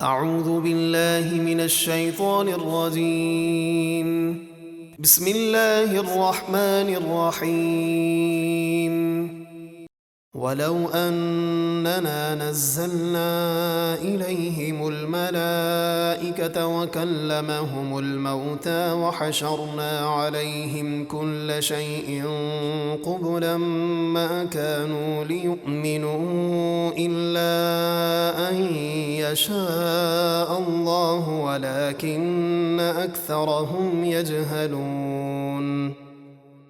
أعوذ بالله من الشيطان الرجيم. بسم الله الرحمن الرحيم. ولو أننا نزلنا إليهم الملائكة وكلمهم الموتى وحشرنا عليهم كل شيء قبلا ما كانوا ليؤمنوا إلا أن يشاء الله ولكن أكثرهم يجهلون۔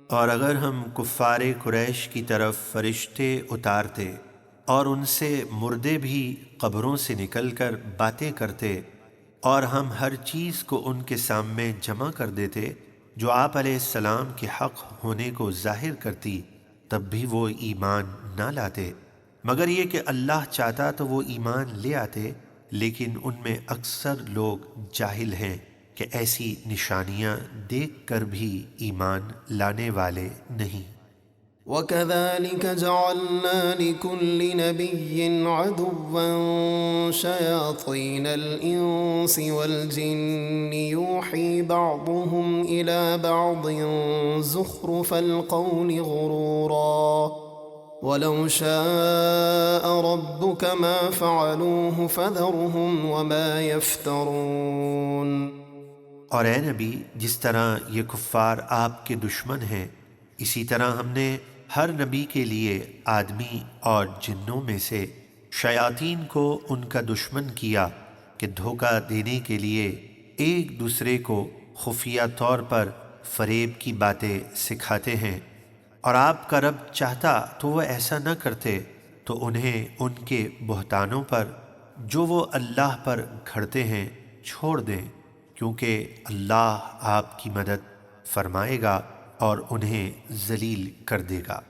اور اگر ہم کفار قریش کی طرف فرشتے اتارتے اور ان سے مردے بھی قبروں سے نکل کر باتیں کرتے اور ہم ہر چیز کو ان کے سامنے جمع کر دیتے جو آپ علیہ السلام کے حق ہونے کو ظاہر کرتی، تب بھی وہ ایمان نہ لاتے، مگر یہ کہ اللہ چاہتا تو وہ ایمان لے آتے، لیکن ان میں اکثر لوگ جاہل ہیں کہ ایسی نشانیاں دیکھ کر بھی ایمان لانے والے نہیں۔ وَكَذَلِكَ جَعَلْنَا لِكُلِّ نَبِيٍّ عَدُوًّا شَيَاطِينَ الْإِنسِ وَالْجِنِّ يُوحِي بَعْضُهُمْ إِلَى بَعْضٍ زُخْرُفَ الْقَوْلِ غُرُورًا وَلَوْ شَاءَ رَبُّكَ مَا فَعَلُوهُ فَذَرْهُمْ وَمَا يَفْتَرُونَ۔ اور اے نبی، جس طرح یہ کفار آپ کے دشمن ہیں، اسی طرح ہم نے ہر نبی کے لیے آدمی اور جنوں میں سے شیاطین کو ان کا دشمن کیا کہ دھوکہ دینے کے لیے ایک دوسرے کو خفیہ طور پر فریب کی باتیں سکھاتے ہیں، اور آپ کا رب چاہتا تو وہ ایسا نہ کرتے تو انہیں ان کے بہتانوں پر جو وہ اللہ پر گھڑتے ہیں چھوڑ دیں، کیونکہ اللہ آپ کی مدد فرمائے گا اور انہیں ذلیل کر دے گا۔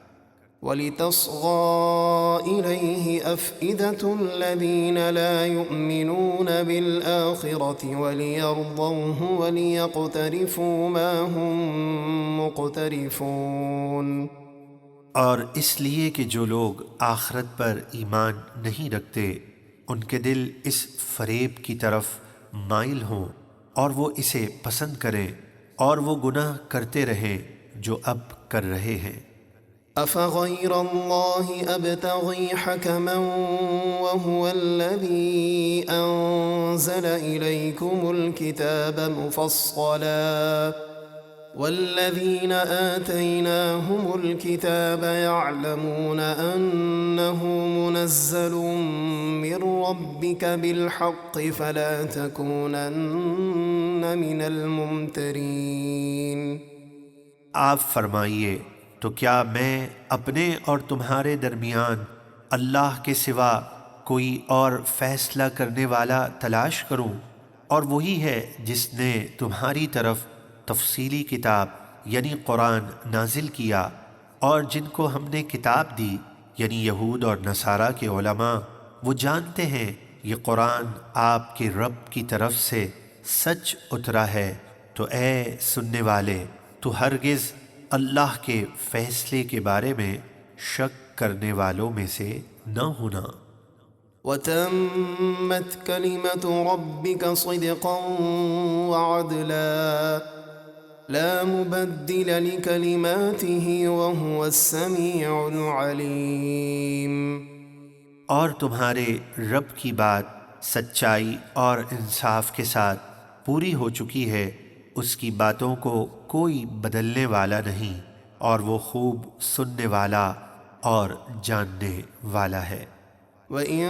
وَلِتَصْغَىٰ إِلَيْهِ أَفْئِدَةُ الَّذِينَ لَا يُؤْمِنُونَ بِالْآخِرَةِ وَلِيَرْضَوْهُ وَلِيَقْتَرِفُوا مَا هُم مُقْتَرِفُونَ۔ اور اس لیے کہ جو لوگ آخرت پر ایمان نہیں رکھتے ان کے دل اس فریب کی طرف مائل ہوں اور وہ اسے پسند کریں اور وہ گناہ کرتے رہیں جو اب کر رہے ہیں۔ أَفَغَيْرَ اللَّهِ أَبْتَغِي حَكَمًا وَهُوَ الَّذِي أَنزَلَ إِلَيْكُمُ الْكِتَابَ مُفَصَّلًا وَالَّذِينَ آتَيْنَاهُمُ الْكِتَابَ يَعْلَمُونَ أَنَّهُ مُنَزَّلٌ مِّن رَّبِّكَ بِالْحَقِّ فَلَا تَكُونَنَّ مِنَ الْمُمْتَرِينَ۔ آپ فرمائیے، تو کیا میں اپنے اور تمہارے درمیان اللہ کے سوا کوئی اور فیصلہ کرنے والا تلاش کروں؟ اور وہی ہے جس نے تمہاری طرف تفصیلی کتاب یعنی قرآن نازل کیا، اور جن کو ہم نے کتاب دی یعنی یہود اور نصارہ کے علماء، وہ جانتے ہیں یہ قرآن آپ کے رب کی طرف سے سچ اترا ہے، تو اے سننے والے تو ہرگز اللہ کے فیصلے کے بارے میں شک کرنے والوں میں سے نہ ہونا۔ وَتَمَّتْ كَلِمَةُ رَبِّكَ صِدْقًا وَعَدْلًا لَا مُبَدِّلَ لِكَلِمَاتِهِ وَهُوَ السَّمِيعُ الْعَلِيمُ۔ اور تمہارے رب کی بات سچائی اور انصاف کے ساتھ پوری ہو چکی ہے، اس کی باتوں کو کوئی بدلنے والا نہیں، اور وہ خوب سننے والا اور جاننے والا ہے۔ وَإِن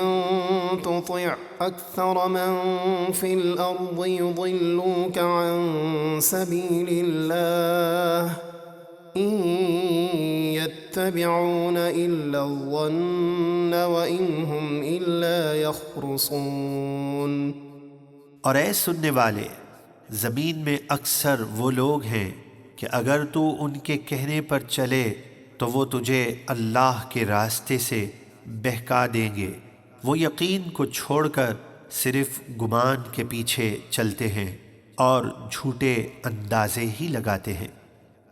تُطِعْ أَكْثَرَ مَن فِي الْأَرْضِ يُضِلُّوكَ عَن سَبِيلِ اللَّهِ إِن يَتَّبِعُونَ إِلَّا الظَّنَّ وَإِنْ هُمْ إِلَّا يَخْرُصُونَ۔ اور اے سننے والے، زمین میں اکثر وہ لوگ ہیں کہ اگر تو ان کے کہنے پر چلے تو وہ تجھے اللہ کے راستے سے بہکا دیں گے، وہ یقین کو چھوڑ کر صرف گمان کے پیچھے چلتے ہیں اور جھوٹے اندازے ہی لگاتے ہیں۔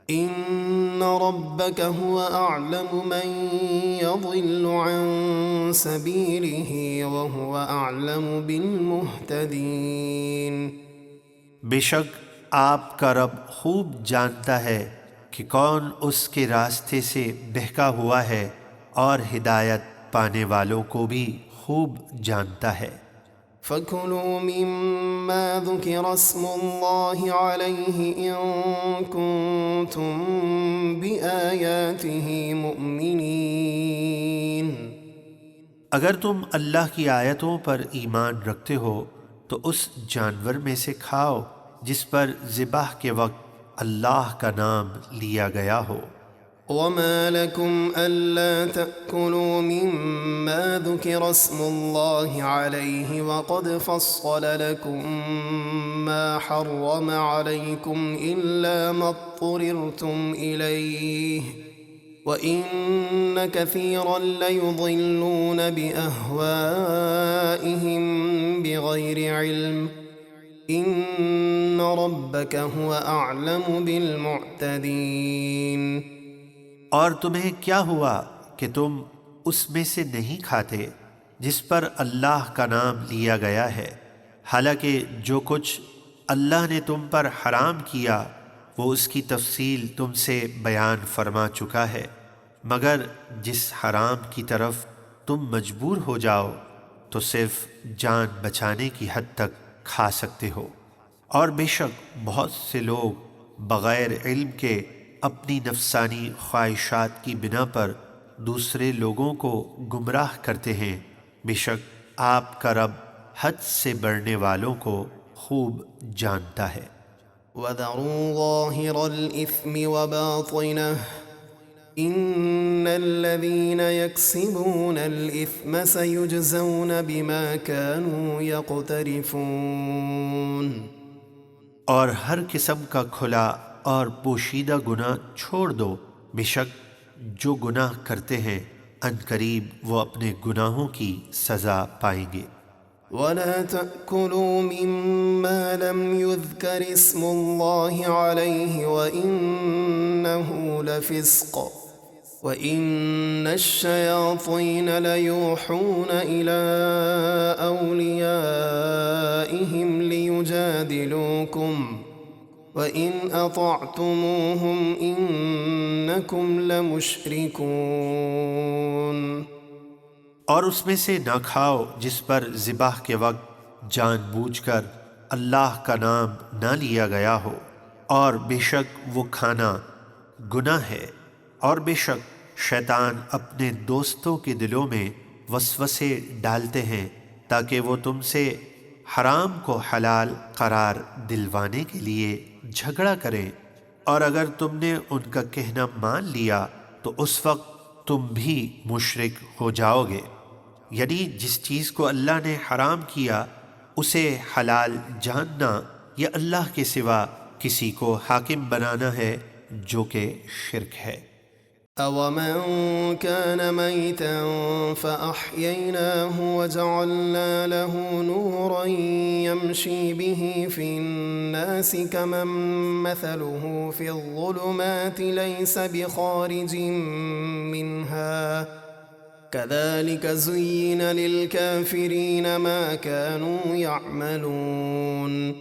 إن ربك هو أعلم من يضل عن سبيله وهو أعلم بالمهتدين۔ بے شک آپ کا رب خوب جانتا ہے کہ کون اس کے راستے سے بہکا ہوا ہے، اور ہدایت پانے والوں کو بھی خوب جانتا ہے۔ فَكُلُوا مِمَّا ذُكِرَ اسْمُ اللَّهِ عَلَيْهِ إِن كُنتُم بِآيَاتِهِ مُؤْمِنِينَ۔ اگر تم اللہ کی آیتوں پر ایمان رکھتے ہو تو اس جانور میں سے کھاؤ جس پر ذبح کے وقت اللہ کا نام لیا گیا ہو۔ وَمَا لَكُمْ أَلَّا تَأْكُلُوا مِمَّا ذُكِرَ اسْمُ اللَّهِ عَلَيْهِ وَقَدْ فَصَّلَ لَكُم مَّا حَرَّمَ عَلَيْكُمْ إِلَّا مَا اضْطُرِرْتُمْ إِلَيْهِ وَإِنَّ كَثِيرًا لَّيُضِلُّونَ بِأَهْوَائِهِم بِغَيْرِ عِلْمٍ إِنَّ رَبَّكَ هُوَ أَعْلَمُ بِالْمُعْتَدِينَ۔ اور تمہیں کیا ہوا کہ تم اس میں سے نہیں کھاتے جس پر اللہ کا نام لیا گیا ہے، حالانکہ جو کچھ اللہ نے تم پر حرام کیا وہ اس کی تفصیل تم سے بیان فرما چکا ہے، مگر جس حرام کی طرف تم مجبور ہو جاؤ تو صرف جان بچانے کی حد تک کھا سکتے ہو، اور بے شک بہت سے لوگ بغیر علم کے اپنی نفسانی خواہشات کی بنا پر دوسرے لوگوں کو گمراہ کرتے ہیں۔ بے شک آپ کا رب حد سے بڑھنے والوں کو خوب جانتا ہے۔ وَذَرُوا ظَاهِرَ الْإِثْمِ وَبَاطِنَهُ إِنَّ الَّذِينَ يَكْسِبُونَ الْإِثْمَ سَيُجْزَوْنَ بِمَا كَانُوا يَقْتَرِفُونَ۔ اور ہر قسم کا کھلا اور پوشیدہ گناہ چھوڑ دو، بے شک جو گناہ کرتے ہیں عنقریب وہ اپنے گناہوں کی سزا پائیں گے۔ وَلَا تَأْكُلُوا مِمَّا لَمْ يُذْكَرِ اسْمُ اللَّهِ عَلَيْهِ وَإِنَّهُ لَفِسْقٌ وَإِنَّ الشَّيَاطِينَ لَيُوحُونَ إِلَىٰ أَوْلِيَائِهِمْ لِيُجَادِلُوكُمْ وَإِنْ أَطَعْتُمُوهُمْ إِنَّكُمْ لَمُشْرِكُونَ۔ اور اس میں سے نہ کھاؤ جس پر ذبح کے وقت جان بوجھ کر اللہ کا نام نہ لیا گیا ہو، اور بے شک وہ کھانا گناہ ہے، اور بے شک شیطان اپنے دوستوں کے دلوں میں وسوسے ڈالتے ہیں تاکہ وہ تم سے حرام کو حلال قرار دلوانے کے لیے جھگڑا کریں، اور اگر تم نے ان کا کہنا مان لیا تو اس وقت تم بھی مشرک ہو جاؤ گے۔ یعنی جس چیز کو اللہ نے حرام کیا اسے حلال جاننا یا اللہ کے سوا کسی کو حاکم بنانا ہے، جو کہ شرک ہے۔ أَوَمَنْ كَانَ مَيْتًا فَأَحْيَيْنَاهُ وَجَعَلْنَا لَهُ نُورًا يَمْشِي بِهِ فِي النَّاسِ كَمَنْ مَثَلُهُ فِي الظُّلُمَاتِ لَيْسَ بِخَارِجٍ مِّنْهَا كَذَلِكَ زُيِّنَ لِلْكَافِرِينَ مَا كَانُوا يَعْمَلُونَ۔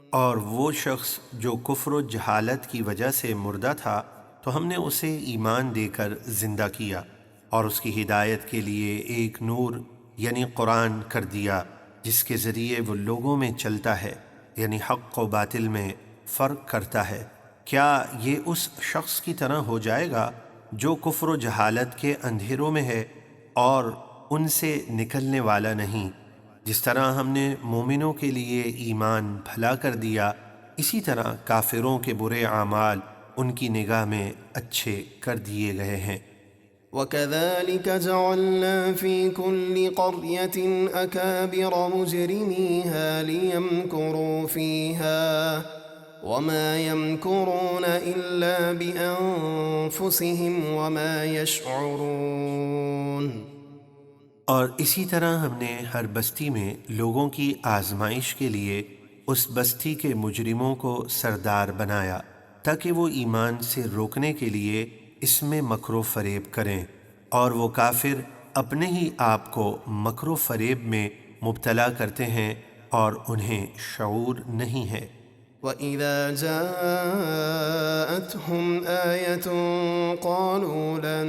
اور وہ شخص جو کفر و جہالت کی وجہ سے مردہ تھا تو ہم نے اسے ایمان دے کر زندہ کیا اور اس کی ہدایت کے لیے ایک نور یعنی قرآن کر دیا، جس کے ذریعے وہ لوگوں میں چلتا ہے، یعنی حق و باطل میں فرق کرتا ہے۔ کیا یہ اس شخص کی طرح ہو جائے گا جو کفر و جہالت کے اندھیروں میں ہے اور ان سے نکلنے والا نہیں؟ جس طرح ہم نے مومنوں کے لیے ایمان بھلا کر دیا، اسی طرح کافروں کے برے اعمال ان کی نگاہ میں اچھے کر دیے گئے ہیں۔ وَكَذَلِكَ جَعَلْنَا فِي كُلِّ قَرْيَةٍ أَكَابِرَ مُجْرِمِيهَا لِيَمْكُرُوا فِيهَا وَمَا يَمْكُرُونَ إِلَّا بِأَنفُسِهِمْ وَمَا يَشْعُرُونَ۔ اور اسی طرح ہم نے ہر بستی میں لوگوں کی آزمائش کے لیے اس بستی کے مجرموں کو سردار بنایا، تاکہ وہ ایمان سے روکنے کے لیے اس میں مکر و فریب کریں، اور وہ کافر اپنے ہی آپ کو مکر و فریب میں مبتلا کرتے ہیں اور انہیں شعور نہیں ہے۔ وَإِذَا جَاءَتْهُمْ آيَةٌ قَالُوا لَن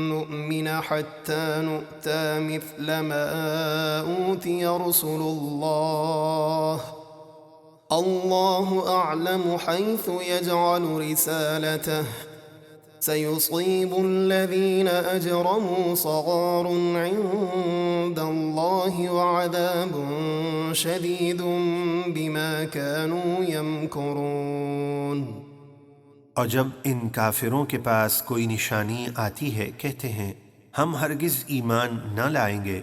نُّؤْمِنَ حَتَّىٰ نُؤْتَىٰ مِثْلَ مَا أُوتِيَ رُسُلُ اللَّهُ أَعْلَمُ حَيْثُ يَجْعَلُ رِسَالَتَهُ سَيُصِيبُ الَّذِينَ أَجْرَمُوا صَغَارٌ عِندَ اللَّهِ وَعَذَابٌ شَدِيدٌ بِمَا كَانُوا يَمْكُرُونَ۔ اور جب ان کافروں کے پاس کوئی نشانی آتی ہے کہتے ہیں ہم ہرگز ایمان نہ لائیں گے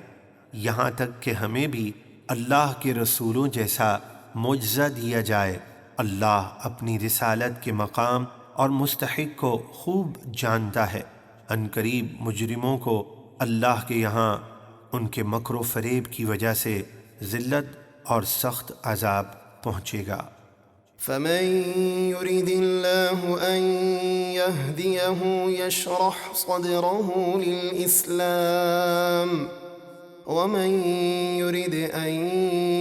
یہاں تک کہ ہمیں بھی اللہ کے رسولوں جیسا معجزہ دیا جائے۔ اللہ اپنی رسالت کے مقام اور مستحق کو خوب جانتا ہے۔ ان قریب مجرموں کو اللہ کے یہاں ان کے مکر و فریب کی وجہ سے ذلت اور سخت عذاب پہنچے گا۔ فَمَن يُرِدِ اللَّهُ أَن يَهْدِيَهُ يَشْرَحْ صَدْرَهُ لِلْإِسْلَامِ وَمَن يُرِدْ أَن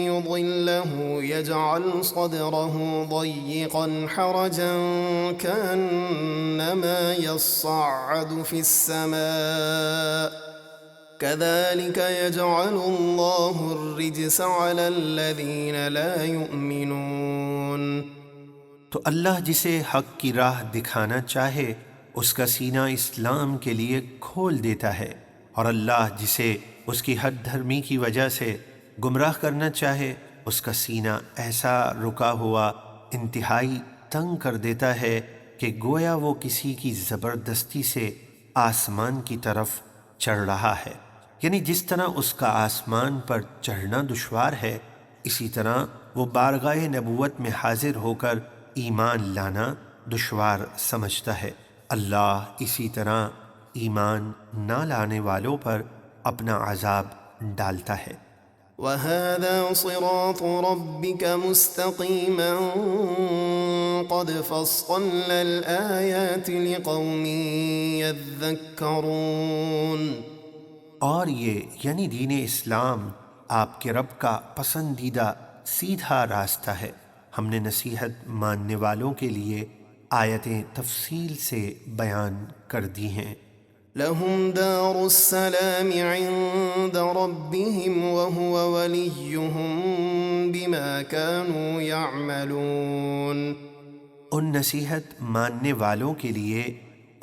يُضِلَّهُ يَجْعَلْ صَدْرَهُ ضَيِّقًا حَرَجًا كَأَنَّمَا يَصَّعَّدُ فِي السَّمَاءِ كَذَلِكَ يَجْعَلُ اللَّهُ الرِّجْسَ عَلَى الَّذِينَ لَا يُؤْمِنُونَ۔ تو اللہ جسے حق کی راہ دکھانا چاہے اس کا سینہ اسلام کے لیے کھول دیتا ہے، اور اللہ جسے اس کی حد دھرمی کی وجہ سے گمراہ کرنا چاہے اس کا سینہ ایسا رکا ہوا انتہائی تنگ کر دیتا ہے کہ گویا وہ کسی کی زبردستی سے آسمان کی طرف چڑھ رہا ہے۔ یعنی جس طرح اس کا آسمان پر چڑھنا دشوار ہے، اسی طرح وہ بارگاہ نبوت میں حاضر ہو کر ایمان لانا دشوار سمجھتا ہے۔ اللہ اسی طرح ایمان نہ لانے والوں پر اپنا عذاب ڈالتا ہے۔ وَهَذَا صِرَاطُ رَبِّكَ مُسْتَقِيمًا قَدْ فَصَّلْنَا الْآيَاتِ لِقَوْمٍ يَذَّكَّرُونَ۔ اور یہ یعنی دین اسلام آپ کے رب کا پسندیدہ سیدھا راستہ ہے، ہم نے نصیحت ماننے والوں کے لیے آیتیں تفصیل سے بیان کر دی ہیں۔ لَهُمْ دَارُ السَّلَامِ عِندَ رَبِّهِمْ وَهُوَ وَلِيُّهُمْ بِمَا كَانُوا يَعْمَلُونَ۔ ان نصیحت ماننے والوں کے لیے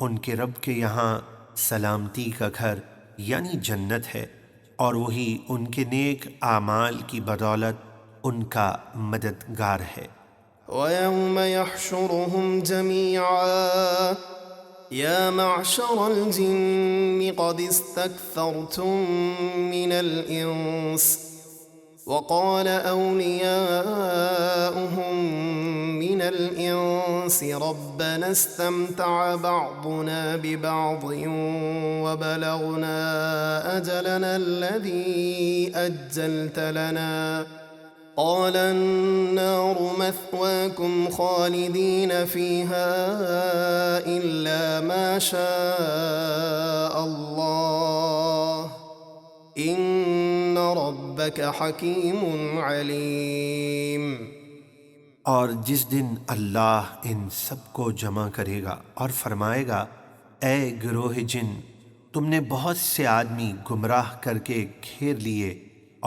ان کے رب کے یہاں سلامتی کا گھر یعنی جنت ہے، اور وہی ان کے نیک اعمال کی بدولت ان کا مددگار ہے۔ وَيَوْمَ يَحْشُرُهُمْ جَمِيعًا يَا مَعْشَرَ الْجِنِّ قَدِ اسْتَكْثَرْتُم مِّنَ الْإِنسِ وَقَالَ أَوْلِيَاؤُهُم مِّنَ الْإِنسِ رَبَّنَا اسْتَمْتَعَ بَعْضُنَا بِبَعْضٍ وَبَلَغْنَا أَجَلَنَا الَّذِي أَجَّلْتَ لَنَا قَالَ النَّارُ مَثْوَاكُمْ خَالِدِينَ فِيهَا إِلَّا مَا شَاءَ اللَّهُ إِنَّ رَبَّكَ حَكِيمٌ عَلِيمٌ۔ اور جس دن اللہ ان سب کو جمع کرے گا اور فرمائے گا اے گروہ جن، تم نے بہت سے آدمی گمراہ کر کے گھیر لیے،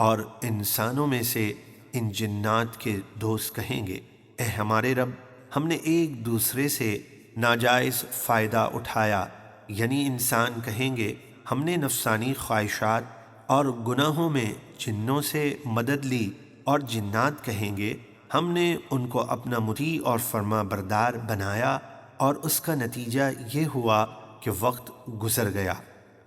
اور انسانوں میں سے ان جنات کے دوست کہیں گے اے ہمارے رب، ہم نے ایک دوسرے سے ناجائز فائدہ اٹھایا، یعنی انسان کہیں گے ہم نے نفسانی خواہشات اور گناہوں میں جنوں سے مدد لی، اور جنات کہیں گے ہم نے ان کو اپنا مطیع اور فرما بردار بنایا، اور اس کا نتیجہ یہ ہوا کہ وقت گزر گیا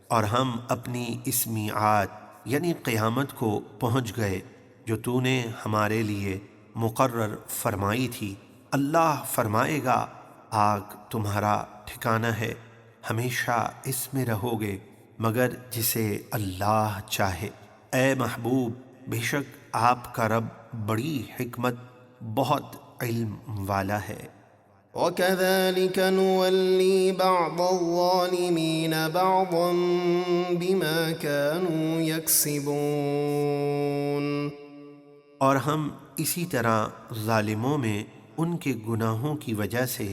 اور ہم اپنی اس میعاد یعنی قیامت کو پہنچ گئے جو تو نے ہمارے لیے مقرر فرمائی تھی۔ اللہ فرمائے گا آگ تمہارا ٹھکانہ ہے، ہمیشہ اس میں رہو گے مگر جسے اللہ چاہے۔ اے محبوب، بے شک آپ کا رب بڑی حکمت، بہت علم والا ہے۔ وَكَذَلِكَ نُوَلِّي بَعْضَ الظَّالِمِينَ بَعْضًا بِمَا كَانُوا يَكْسِبُونَ۔ اور ہم اسی طرح ظالموں میں ان کے گناہوں کی وجہ سے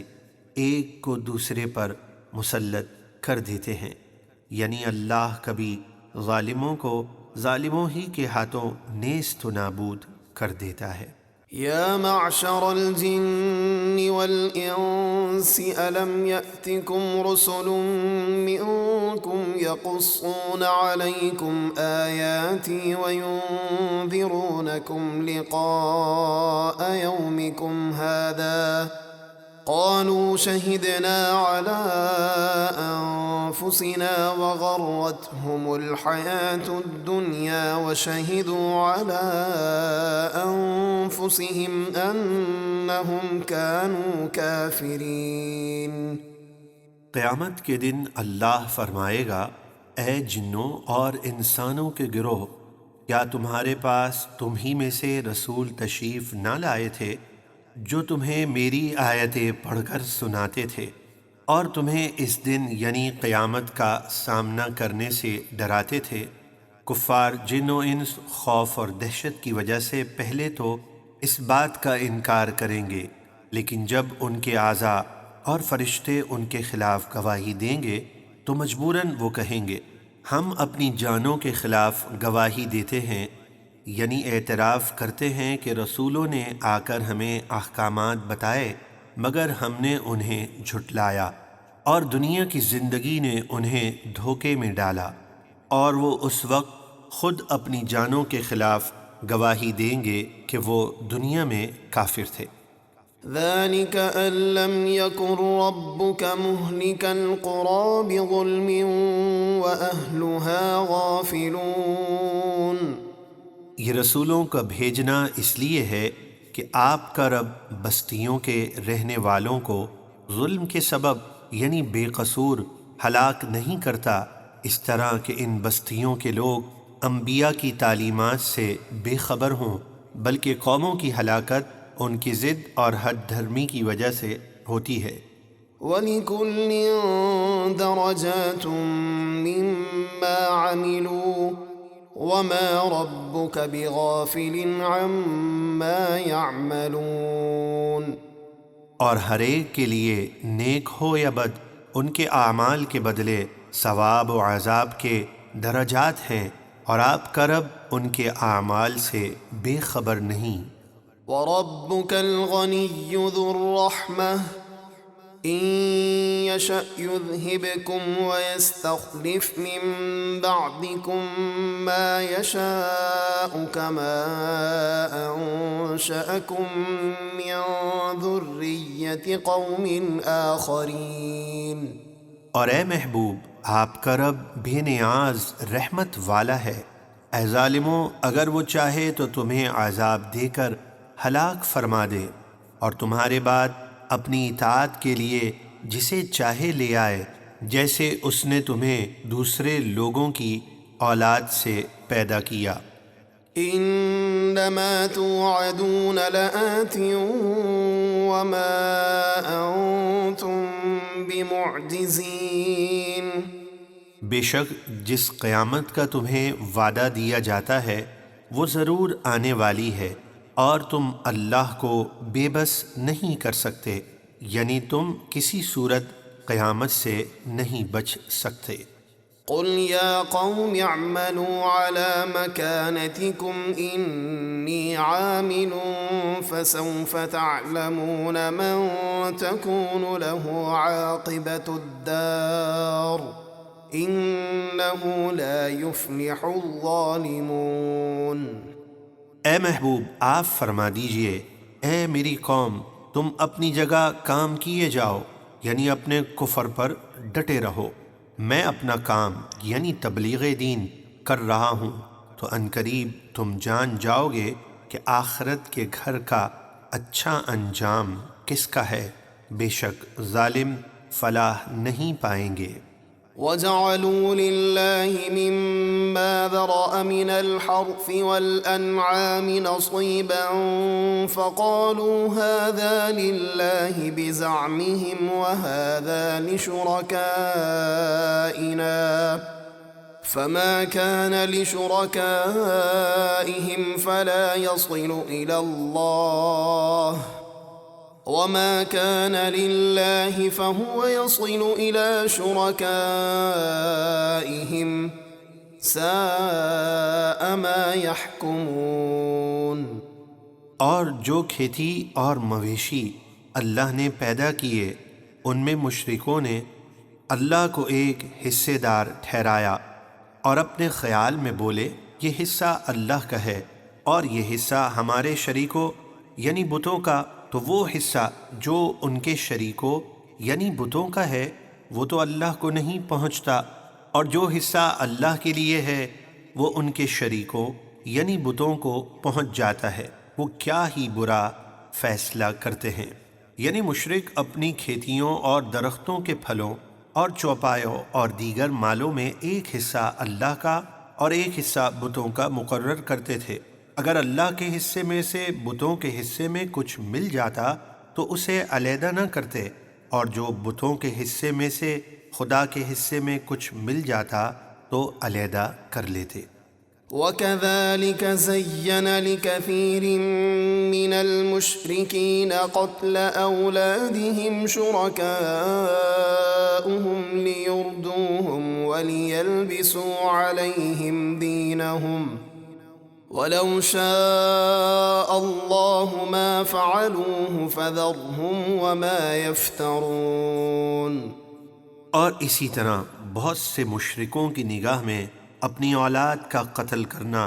ایک کو دوسرے پر مسلط کر دیتے ہیں، یعنی اللہ کبھی ظالموں کو ظالموں ہی کے ہاتھوں نیست و نابود کر دیتا ہے۔ يا معشر الجن والإنس ألم يأتكم رسل منكم يقصون عليكم آياتي وينذرونكم لقاء يومكم هذا قالوا شهدنا على أنفسنا وغرتهم الحياة الدنيا وشهدوا على أنفسهم أنهم كانوا كافرين۔ قیامت کے دن اللہ فرمائے گا، اے جنوں اور انسانوں کے گروہ، کیا تمہارے پاس تم ہی میں سے رسول تشریف نہ لائے تھے جو تمہیں میری آیتیں پڑھ کر سناتے تھے اور تمہیں اس دن یعنی قیامت کا سامنا کرنے سے ڈراتے تھے؟ کفار جن و انس خوف اور دہشت کی وجہ سے پہلے تو اس بات کا انکار کریں گے، لیکن جب ان کے اعضاء اور فرشتے ان کے خلاف گواہی دیں گے تو مجبوراً وہ کہیں گے ہم اپنی جانوں کے خلاف گواہی دیتے ہیں، یعنی اعتراف کرتے ہیں کہ رسولوں نے آ کر ہمیں احکامات بتائے مگر ہم نے انہیں جھٹلایا، اور دنیا کی زندگی نے انہیں دھوکے میں ڈالا، اور وہ اس وقت خود اپنی جانوں کے خلاف گواہی دیں گے کہ وہ دنیا میں کافر تھے۔ ذلك أن لم يكن ربك مهلك القرى بظلم وأهلها غافلون۔ یہ رسولوں کا بھیجنا اس لیے ہے کہ آپ کا رب بستیوں کے رہنے والوں کو ظلم کے سبب یعنی بے قصور ہلاک نہیں کرتا، اس طرح کہ ان بستیوں کے لوگ انبیاء کی تعلیمات سے بے خبر ہوں، بلکہ قوموں کی ہلاکت ان کی ضد اور حد دھرمی کی وجہ سے ہوتی ہے۔ وَلِكُلٍّ دَرَجَاتٌ مِّمَّا عَمِلُوا وَمَا رَبُّكَ بِغَافِلٍ عَمَّا يَعْمَلُونَ۔ اور ہر ایک کے لیے نیک ہو یا بد ان کے اعمال کے بدلے ثواب و عذاب کے درجات ہیں، اور آپ کا رب ان کے اعمال سے بے خبر نہیں۔ وَرَبُّكَ الْغَنِيُّ ذُو الرَّحْمَةِ إِن يَشَأْ يُذْهِبْكُمْ وَيَسْتَخْلِفْ مِن بَعْدِكُم مَّا يَشَاءُ كَمَا أَنشَأَكُم مِّن ذُرِّيَّةِ قَوْمٍ آخَرِينَ۔ اور اے محبوب، آپ کا رب بے نیاز رحمت والا ہے، اے ظالموں اگر وہ چاہے تو تمہیں عذاب دے کر ہلاک فرما دے، اور تمہارے بعد اپنی اطاعت کے لیے جسے چاہے لے آئے، جیسے اس نے تمہیں دوسرے لوگوں کی اولاد سے پیدا کیا۔ انما توعدون لآت وما انتم بمعجزین۔ بے شک جس قیامت کا تمہیں وعدہ دیا جاتا ہے وہ ضرور آنے والی ہے، اور تم اللہ کو بے بس نہیں کر سکتے، یعنی تم کسی صورت قیامت سے نہیں بچ سکتے۔ قل یا قوم اعملوا على مكانتكم انی عامل فسوف تعلمون من تكون له عاقبة الدار انه لا يفلح الظالمون۔ اے محبوب آپ فرما دیجئے، اے میری قوم تم اپنی جگہ کام کیے جاؤ، یعنی اپنے کفر پر ڈٹے رہو، میں اپنا کام یعنی تبلیغ دین کر رہا ہوں، تو عنقریب تم جان جاؤ گے کہ آخرت کے گھر کا اچھا انجام کس کا ہے، بے شک ظالم فلاح نہیں پائیں گے۔ وجعلوا لله مما ذرأ من الحرث والأنعام نصيبا فقالوا هذا لله بزعمهم وهذا لشركائنا فما كان لشركائهم فلا يصل إلى الله وما كان لله فهو يصل إلى شركائهم ساء ما يحكمون۔ اور جو کھیتی اور مویشی اللہ نے پیدا کیے ان میں مشرکوں نے اللہ کو ایک حصے دار ٹھہرایا اور اپنے خیال میں بولے یہ حصہ اللہ کا ہے اور یہ حصہ ہمارے شریکوں یعنی بتوں کا، تو وہ حصہ جو ان کے شریکوں یعنی بتوں کا ہے وہ تو اللہ کو نہیں پہنچتا، اور جو حصہ اللہ کے لیے ہے وہ ان کے شریکوں یعنی بتوں کو پہنچ جاتا ہے۔ وہ کیا ہی برا فیصلہ کرتے ہیں۔ یعنی مشرک اپنی کھیتیوں اور درختوں کے پھلوں اور چوپایوں اور دیگر مالوں میں ایک حصہ اللہ کا اور ایک حصہ بتوں کا مقرر کرتے تھے۔ اگر اللہ کے حصے میں سے بتوں کے حصے میں کچھ مل جاتا تو اسے علیحدہ نہ کرتے، اور جو بتوں کے حصے میں سے خدا کے حصے میں کچھ مل جاتا تو علیحدہ کر لیتے۔ وَكَذَلِكَ زَيَّنَ لِكَثِيرٍ مِّنَ الْمُشْرِكِينَ قَتْلَ أَوْلَادِهِمْ شُرَكَاؤُهُمْ لِيُرْدُوهُمْ وَلِيَلْبِسُوا عَلَيْهِمْ دِينَهُمْ وَلَوْ شَاءَ اللَّهُ مَا فَعَلُوهُ فَذَرْهُمْ وَمَا يَفْتَرُونَ۔ اور اسی طرح بہت سے مشرکوں کی نگاہ میں اپنی اولاد کا قتل کرنا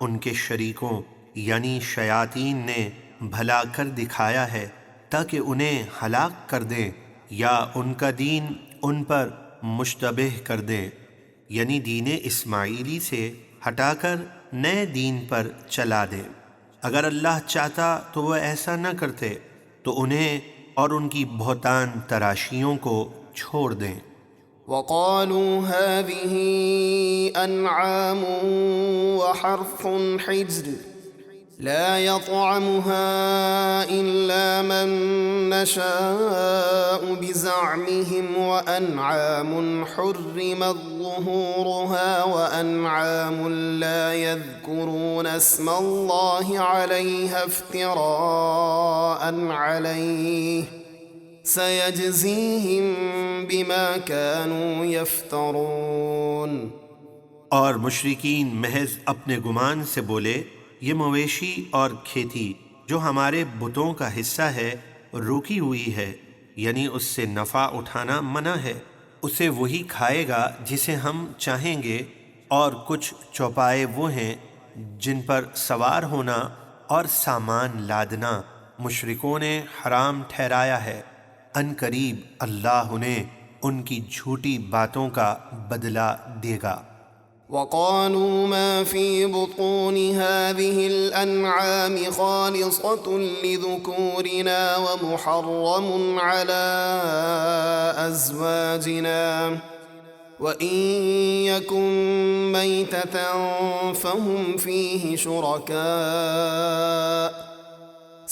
ان کے شریکوں یعنی شیاطین نے بھلا کر دکھایا ہے تاکہ انہیں ہلاک کر دیں یا ان کا دین ان پر مشتبہ کر دیں، یعنی دین اسماعیلی سے ہٹا کر نئے دین پر چلا دیں۔ اگر اللہ چاہتا تو وہ ایسا نہ کرتے، تو انہیں اور ان کی بہتان تراشیوں کو چھوڑ دیں۔ وقالوا هذه أنعام وحرث حجر لا يطعمها إلا من نشاء بزعمهم وأنعام حرمت ظهورها وأنعام لا يذكرون اسم الله عليها افتراء عليه سَيَجْزِيهِمْ بِمَا كَانُوا يَفْتَرُونَ۔ اور مشرکین محض اپنے گمان سے بولے یہ مویشی اور کھیتی جو ہمارے بتوں کا حصہ ہے روکی ہوئی ہے، یعنی اس سے نفع اٹھانا منع ہے، اسے وہی کھائے گا جسے ہم چاہیں گے، اور کچھ چوپائے وہ ہیں جن پر سوار ہونا اور سامان لادنا مشرکوں نے حرام ٹھہرایا ہے۔ ان قریب اللہ انہیں ان کی جھوٹی باتوں کا بدلہ دے گا۔ وقالوا ما في بطون هذه الأنعام خالصة لذكورنا ومحرم على أزواجنا وإن يكن ميتة فهم فيه شركاء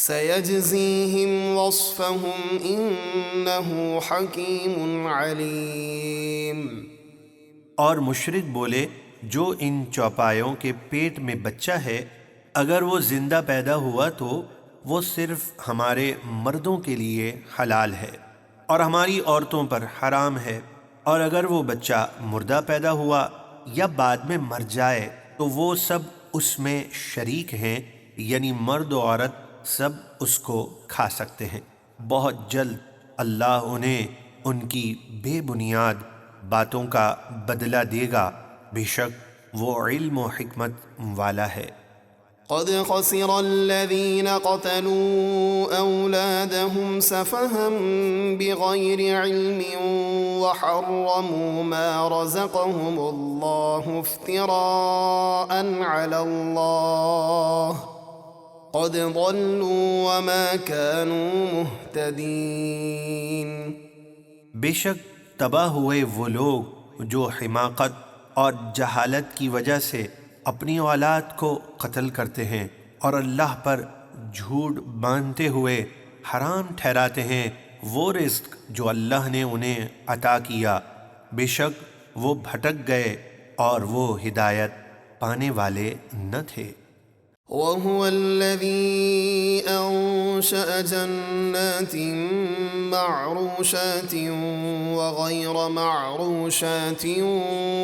سَيَجْزِيهِمْ وَصْفَهُمْ إِنَّهُ حَكِيمٌ عَلِيمٌ۔ اور مشرک بولے جو ان چوپایوں کے پیٹ میں بچہ ہے اگر وہ زندہ پیدا ہوا تو وہ صرف ہمارے مردوں کے لیے حلال ہے اور ہماری عورتوں پر حرام ہے، اور اگر وہ بچہ مردہ پیدا ہوا یا بعد میں مر جائے تو وہ سب اس میں شریک ہیں، یعنی مرد و عورت سب اس کو کھا سکتے ہیں۔ بہت جلد اللہ انہیں ان کی بے بنیاد باتوں کا بدلہ دے گا، بے شک وہ علم و حکمت والا ہے۔ قد خسر الذين قتلوا أولادهم سفها بغير علم وحرموا ما رزقهم الله افتراء على الله قد ضلوا وما كانوا مهتدين۔ بے شک تباہ ہوئے وہ لوگ جو حماقت اور جہالت کی وجہ سے اپنی اولاد کو قتل کرتے ہیں اور اللہ پر جھوٹ باندھتے ہوئے حرام ٹھہراتے ہیں وہ رزق جو اللہ نے انہیں عطا کیا، بے شک وہ بھٹک گئے اور وہ ہدایت پانے والے نہ تھے۔ وهو الذي أنشأ جنات معروشات وغير معروشات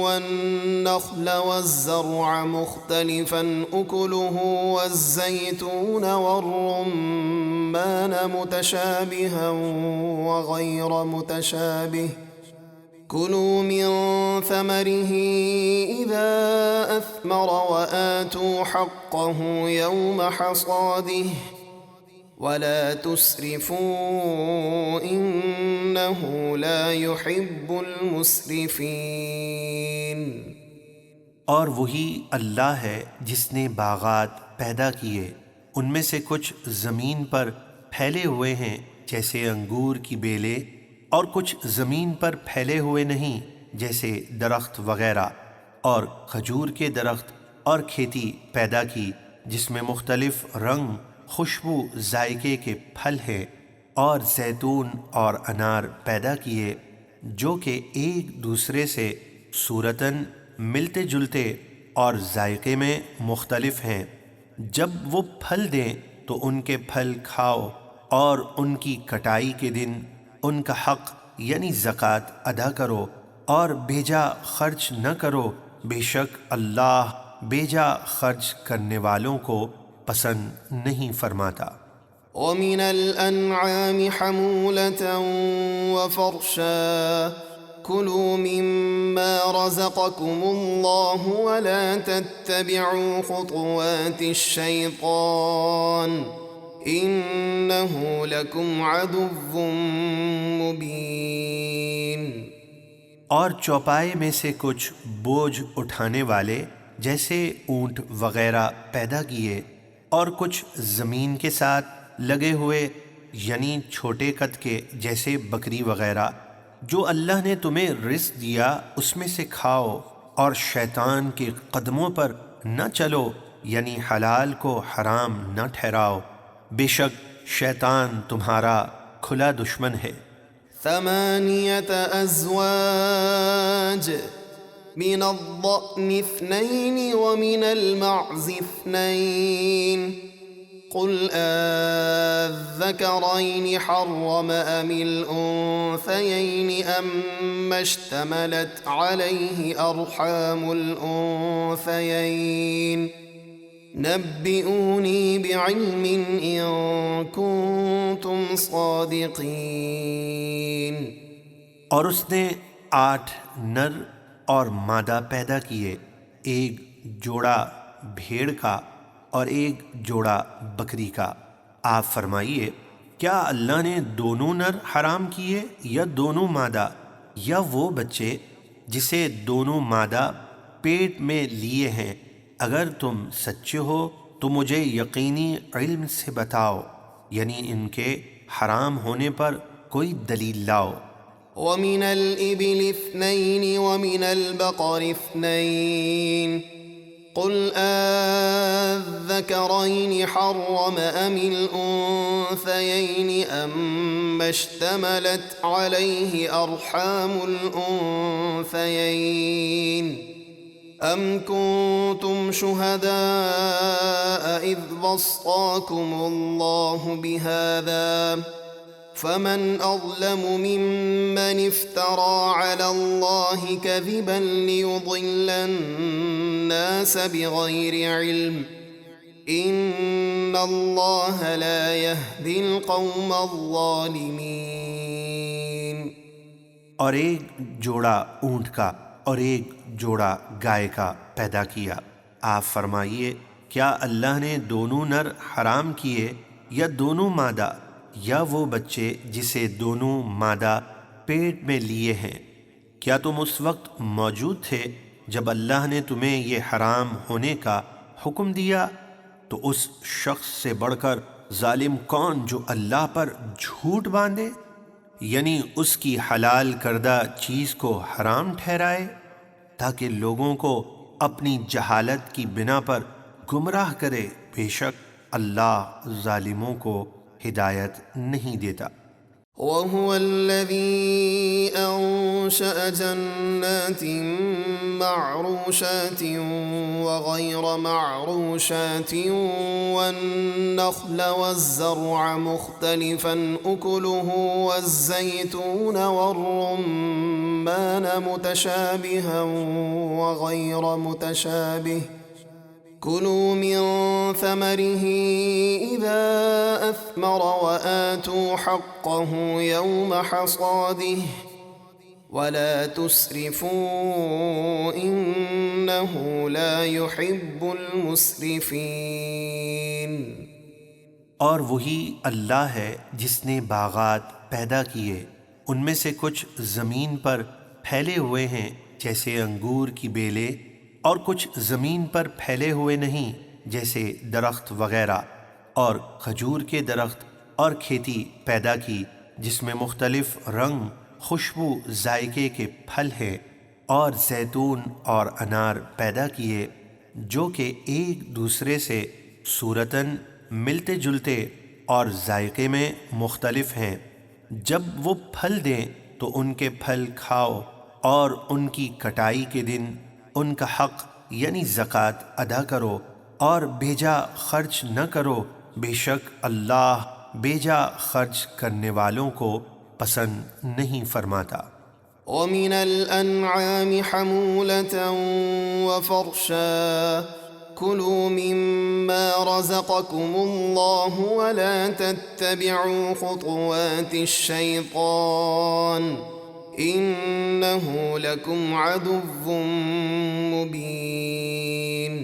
والنخل والزرع مختلفا أكله والزيتون والرمان متشابها وغير متشابه كلوا من ثمره إذا أثمر وآتوا حقه يوم حصاده ولا تسرفوا إنه لا يحب المسرفين۔ اور وہی اللہ ہے جس نے باغات پیدا کیے، ان میں سے کچھ زمین پر پھیلے ہوئے ہیں جیسے انگور کی بیلیں، اور کچھ زمین پر پھیلے ہوئے نہیں جیسے درخت وغیرہ، اور کھجور کے درخت اور کھیتی پیدا کی جس میں مختلف رنگ، خوشبو، ذائقے کے پھل ہیں، اور زیتون اور انار پیدا کیے جو کہ ایک دوسرے سے صورتاً ملتے جلتے اور ذائقے میں مختلف ہیں۔ جب وہ پھل دیں تو ان کے پھل کھاؤ، اور ان کی کٹائی کے دن ان کا حق یعنی زکوٰۃ ادا کرو، اور بیجا خرچ نہ کرو، بے شک اللہ بیجا خرچ کرنے والوں کو پسند نہیں فرماتا۔ ومن الأنعام حمولة وفرشا كلوا مما رزقكم الله ولا تتبعوا خطوات الشيطان إنه لكم عدو مبين۔ اور چوپائے میں سے کچھ بوجھ اٹھانے والے جیسے اونٹ وغیرہ پیدا کیے، اور کچھ زمین کے ساتھ لگے ہوئے یعنی چھوٹے قد کے جیسے بکری وغیرہ، جو اللہ نے تمہیں رزق دیا اس میں سے کھاؤ، اور شیطان کے قدموں پر نہ چلو یعنی حلال کو حرام نہ ٹھہراؤ، بے شک شیطان تمہارا کھلا دشمن ہے۔ 8 أزواج من الضأن 2 ومن المعز 2 قل الذكرين حرم أم الأنثيين أما اشتملت عليه أرحام الأنثيين نبئوني بعلم إن كنتم صادقين۔ اور اس نے 8 نر اور مادہ پیدا کیے، ایک جوڑا بھیڑ کا اور ایک جوڑا بکری کا۔ آپ فرمائیے کیا اللہ نے دونوں نر حرام کیے یا دونوں مادہ، یا وہ بچے جسے دونوں مادہ پیٹ میں لیے ہیں؟ اگر تم سچے ہو تو مجھے یقینی علم سے بتاؤ، یعنی ان کے حرام ہونے پر کوئی دلیل لاؤ۔ ومن الإبل 2 ومن البقر 2 قل الذكرين حرم أم الأنثيين أما اشتملت عليه أرحام الأنثيين أم كنتم شهداء إذ وصاكم الله بهذا فمن أظلم ممن افترى على الله كذبا ليضل الناس بغير علم إن الله لا يهدي القوم الظالمين۔ اور ایک جوڑا اونٹ کا اور ایک جوڑا گائے کا پیدا کیا۔ آپ فرمائیے کیا اللہ نے دونوں نر حرام کیے یا دونوں مادہ، یا وہ بچے جسے دونوں مادہ پیٹ میں لیے ہیں؟ کیا تم اس وقت موجود تھے جب اللہ نے تمہیں یہ حرام ہونے کا حکم دیا؟ تو اس شخص سے بڑھ کر ظالم کون جو اللہ پر جھوٹ باندھے؟ یعنی اس کی حلال کردہ چیز کو حرام ٹھہرائے تاکہ لوگوں کو اپنی جہالت کی بنا پر گمراہ کرے، بے شک اللہ ظالموں کو ہدایت نہیں دیتا۔ وهو الذي أنشأ جنات معروشات وغير معروشات والنخل والزرع مختلفا أكله والزيتون والرمان متشابها وغير متشابه كلوا من ثمره إذا أثمر وآتوا حقه يوم حصاده ولا تسرفوا إنه لا يحب المسرفين۔ اور وہی اللہ ہے جس نے باغات پیدا کیے، ان میں سے کچھ زمین پر پھیلے ہوئے ہیں جیسے انگور کی بیلیں، اور کچھ زمین پر پھیلے ہوئے نہیں جیسے درخت وغیرہ، اور کھجور کے درخت اور کھیتی پیدا کی جس میں مختلف رنگ، خوشبو، ذائقے کے پھل ہیں، اور زیتون اور انار پیدا کیے جو کہ ایک دوسرے سے صورتاً ملتے جلتے اور ذائقے میں مختلف ہیں۔ جب وہ پھل دیں تو ان کے پھل کھاؤ، اور ان کی کٹائی کے دن ان کا حق یعنی زکوٰۃ ادا کرو، اور بیجا خرچ نہ کرو، بے شک اللہ بیجا خرچ کرنے والوں کو پسند نہیں فرماتا۔ ومن الأنعام حمولة وفرشا كلوا مما رزقكم الله ولا تتبعوا خطوات الشيطان إنه لكم عدو مبين۔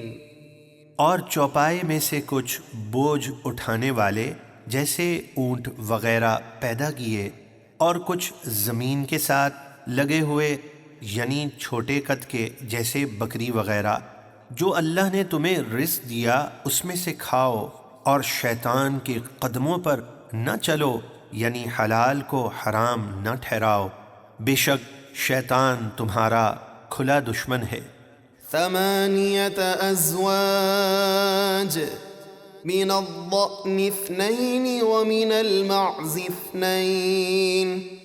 اور چوپائے میں سے کچھ بوجھ اٹھانے والے جیسے اونٹ وغیرہ پیدا کیے، اور کچھ زمین کے ساتھ لگے ہوئے یعنی چھوٹے قد کے جیسے بکری وغیرہ، جو اللہ نے تمہیں رزق دیا اس میں سے کھاؤ، اور شیطان کے قدموں پر نہ چلو یعنی حلال کو حرام نہ ٹھہراؤ، بے شک شیطان تمہارا کھلا دشمن ہے۔ 8 أزواج من الضأن 2 ومن المعز 2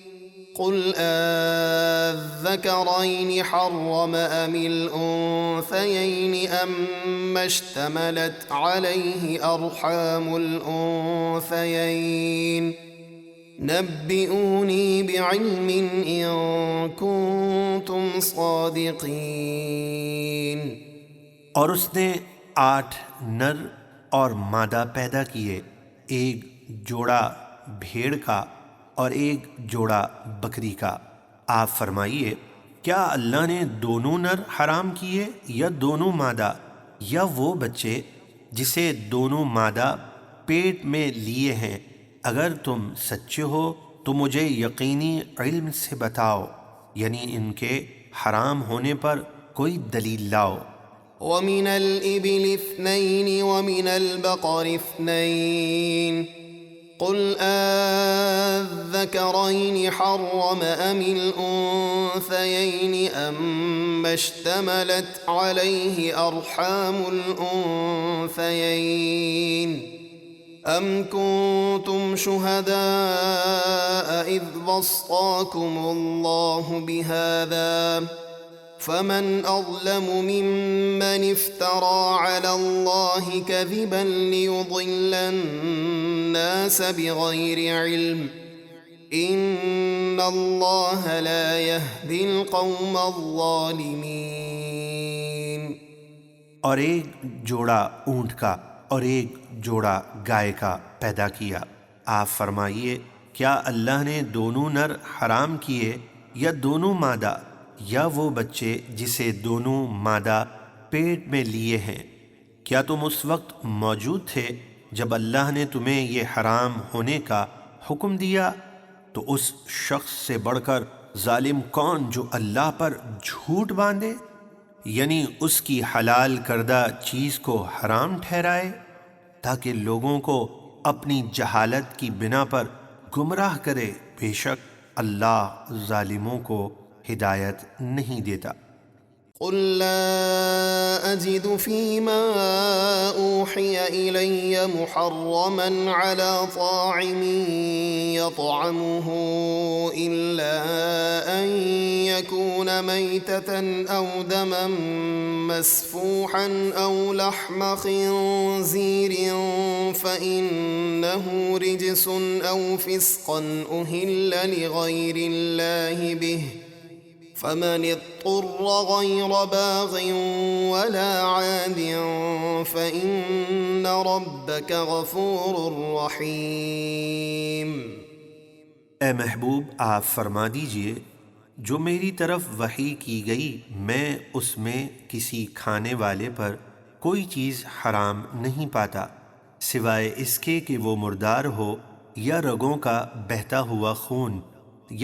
قل الذكرين حرم أم الأنثيين أم اشتملت عليه أرحام الأنثيين نبئوني بعلم إن كنتم صادقين۔ اور اس نے 8 نر اور مادہ پیدا کیے، ایک جوڑا بھیڑ کا اور ایک جوڑا بکری کا۔ آپ فرمائیے کیا اللہ نے دونوں نر حرام کیے یا دونوں مادہ، یا وہ بچے جسے دونوں مادہ پیٹ میں لیے ہیں؟ اگر تم سچے ہو تو مجھے یقینی علم سے بتاؤ، یعنی ان کے حرام ہونے پر کوئی دلیل لاؤ۔ ومن الإبل 2 ومن البقر 2 قل الذكرين حرم أم الأنثيين أم اشتملت عليه أرحام الأنثيين أم كنتم شهداء إذ وصاكم الله بهذا فمن أظلم ممن افترى على الله كذبا ليضل الناس بغير علم إن الله لا يهدي القوم الظالمين۔ اور ایک جوڑا اونٹ کا اور ایک جوڑا گائے کا پیدا کیا۔ آپ فرمائیے کیا اللہ نے دونوں نر حرام کیے یا دونوں مادہ، یا وہ بچے جسے دونوں مادہ پیٹ میں لیے ہیں؟ کیا تم اس وقت موجود تھے جب اللہ نے تمہیں یہ حرام ہونے کا حکم دیا؟ تو اس شخص سے بڑھ کر ظالم کون جو اللہ پر جھوٹ باندھے، یعنی اس کی حلال کردہ چیز کو حرام ٹھہرائے تاکہ لوگوں کو اپنی جہالت کی بنا پر گمراہ کرے، بے شک اللہ ظالموں کو ہدایت نہیں دیتا۔ قل لا أجد فيما أوحي إلي محرما على طاعم يطعمه إلا أن يكون ميتة أو دما مسفوحا أو لحم خنزير فإنه رجس أو فسقا أهل لغير الله به فمن اضطر غير باغ ولا عاد فإن ربك غفور رحيم۔ اے محبوب آپ فرما دیجئے جو میری طرف وحی کی گئی میں اس میں کسی کھانے والے پر کوئی چیز حرام نہیں پاتا سوائے اس کے کہ وہ مردار ہو یا رگوں کا بہتا ہوا خون